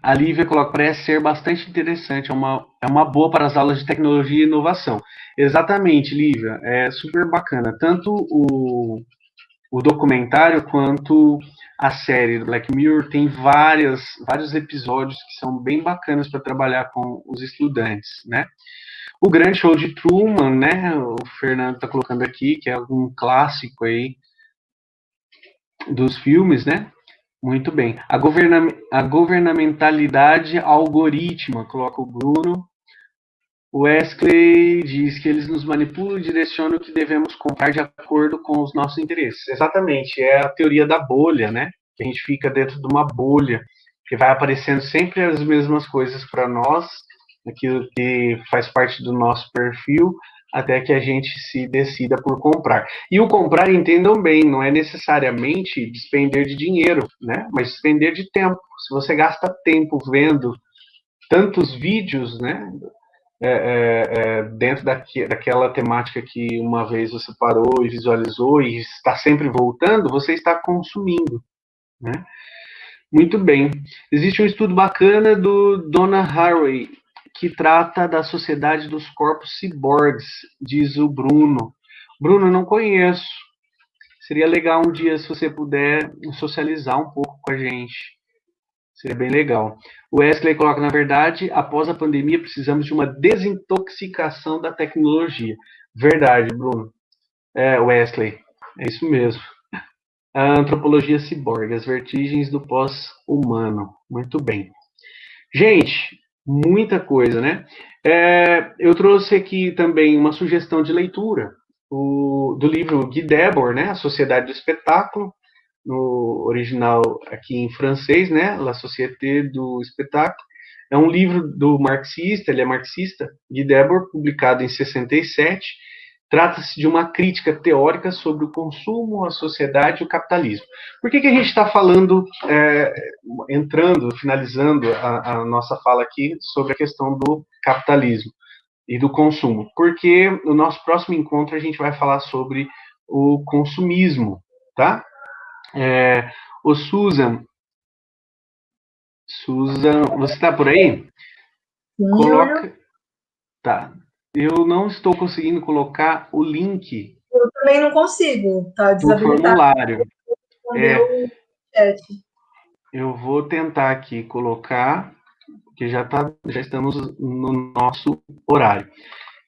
A Lívia coloca, parece ser bastante interessante, é uma boa para as aulas de tecnologia e inovação. Exatamente, Lívia, é super bacana. Tanto o documentário quanto a série do Black Mirror tem vários episódios que são bem bacanas para trabalhar com os estudantes, né? O Grande Show de Truman, né? O Fernando está colocando aqui, que é um clássico aí dos filmes, né? Muito bem. A governamentalidade algorítmica, coloca o Bruno. O Wesley diz que eles nos manipulam e direcionam o que devemos comprar de acordo com os nossos interesses. Exatamente, é a teoria da bolha, né? Que a gente fica dentro de uma bolha, que vai aparecendo sempre as mesmas coisas para nós, aquilo que faz parte do nosso perfil, até que a gente se decida por comprar. E o comprar, entendam bem, não é necessariamente despender de dinheiro, né? Mas despender de tempo. Se você gasta tempo vendo tantos vídeos, né? Dentro daquela temática que uma vez você parou e visualizou e está sempre voltando, você está consumindo, né? Muito bem. Existe um estudo bacana do Donna Haraway que trata da sociedade dos corpos ciborgues, diz o Bruno. Bruno, não conheço. Seria legal um dia, se você puder, socializar um pouco com a gente. Seria bem legal. O Wesley coloca, na verdade, após a pandemia, precisamos de uma desintoxicação da tecnologia. Verdade, Bruno. Wesley, é isso mesmo. A antropologia ciborgue, as vertigens do pós-humano. Muito bem. Gente, muita coisa, né? Eu trouxe aqui também uma sugestão de leitura do livro Guy Debord, né? A Sociedade do Espetáculo, no original aqui em francês, né? La Société du Spectacle. É um livro do marxista, ele é marxista, Guy Debord, publicado em 67. Trata-se de uma crítica teórica sobre o consumo, a sociedade e o capitalismo. Por que a gente está falando, finalizando a nossa fala aqui sobre a questão do capitalismo e do consumo? Porque no nosso próximo encontro a gente vai falar sobre o consumismo, tá? O Susan, você está por aí? Coloca. Tá. Eu não estou conseguindo colocar o link. Eu também não consigo, tá do formulário. Chat. Eu vou tentar aqui colocar, porque já estamos no nosso horário.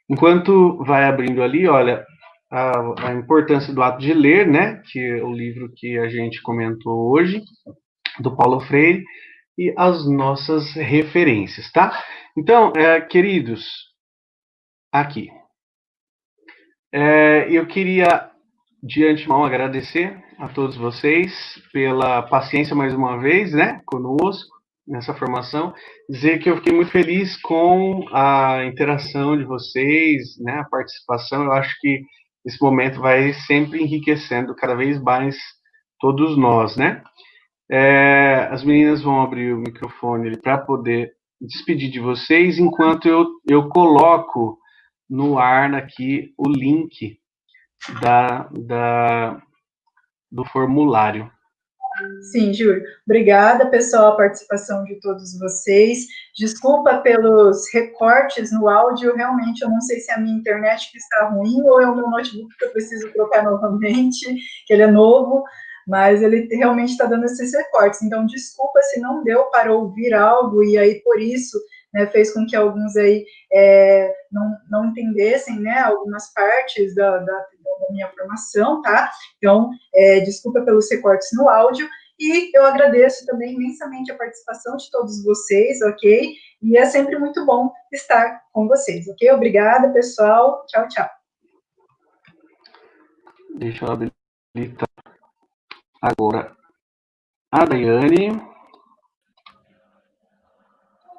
Enquanto vai abrindo ali, olha, a importância do ato de ler, né, que é o livro que a gente comentou hoje, do Paulo Freire, e as nossas referências, tá? Então, queridos, aqui, eu queria, de antemão, agradecer a todos vocês pela paciência mais uma vez, né, conosco, nessa formação, dizer que eu fiquei muito feliz com a interação de vocês, né, a participação. Eu acho que esse momento vai sempre enriquecendo cada vez mais todos nós, né? As meninas vão abrir o microfone para poder despedir de vocês, enquanto eu coloco no ar aqui o link do formulário. Sim, Júlio. Obrigada, pessoal, a participação de todos vocês. Desculpa pelos recortes no áudio, realmente eu não sei se é a minha internet que está ruim ou é o meu notebook que eu preciso trocar novamente, que ele é novo, mas ele realmente está dando esses recortes. Então, desculpa se não deu para ouvir algo e aí, por isso, né, fez com que alguns aí não entendessem, né, algumas partes da minha formação, tá? Então, desculpa pelos recortes no áudio, e eu agradeço também imensamente a participação de todos vocês, ok? E é sempre muito bom estar com vocês, ok? Obrigada, pessoal. Tchau, tchau. Deixa eu habilitar agora a Daiane.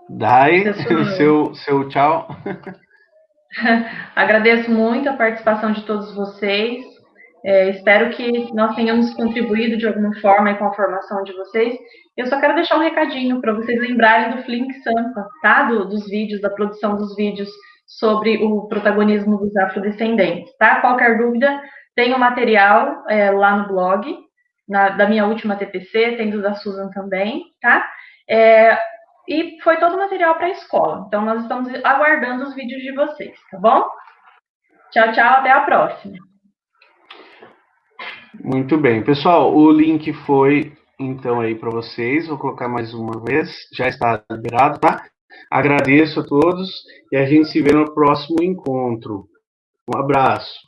Dai, seu tchau. Agradeço muito a participação de todos vocês. Espero que nós tenhamos contribuído de alguma forma com a formação de vocês. Eu só quero deixar um recadinho para vocês lembrarem do Flink Sampa, tá? Dos vídeos, da produção dos vídeos sobre o protagonismo dos afrodescendentes, tá? Qualquer dúvida, tem o material lá no blog, da minha última TPC, tem do da Susan também, tá? E foi todo o material para a escola. Então, nós estamos aguardando os vídeos de vocês, tá bom? Tchau, tchau, até a próxima. Muito bem. Pessoal, o link foi, então, aí para vocês. Vou colocar mais uma vez. Já está liberado, tá? Agradeço a todos e a gente se vê no próximo encontro. Um abraço.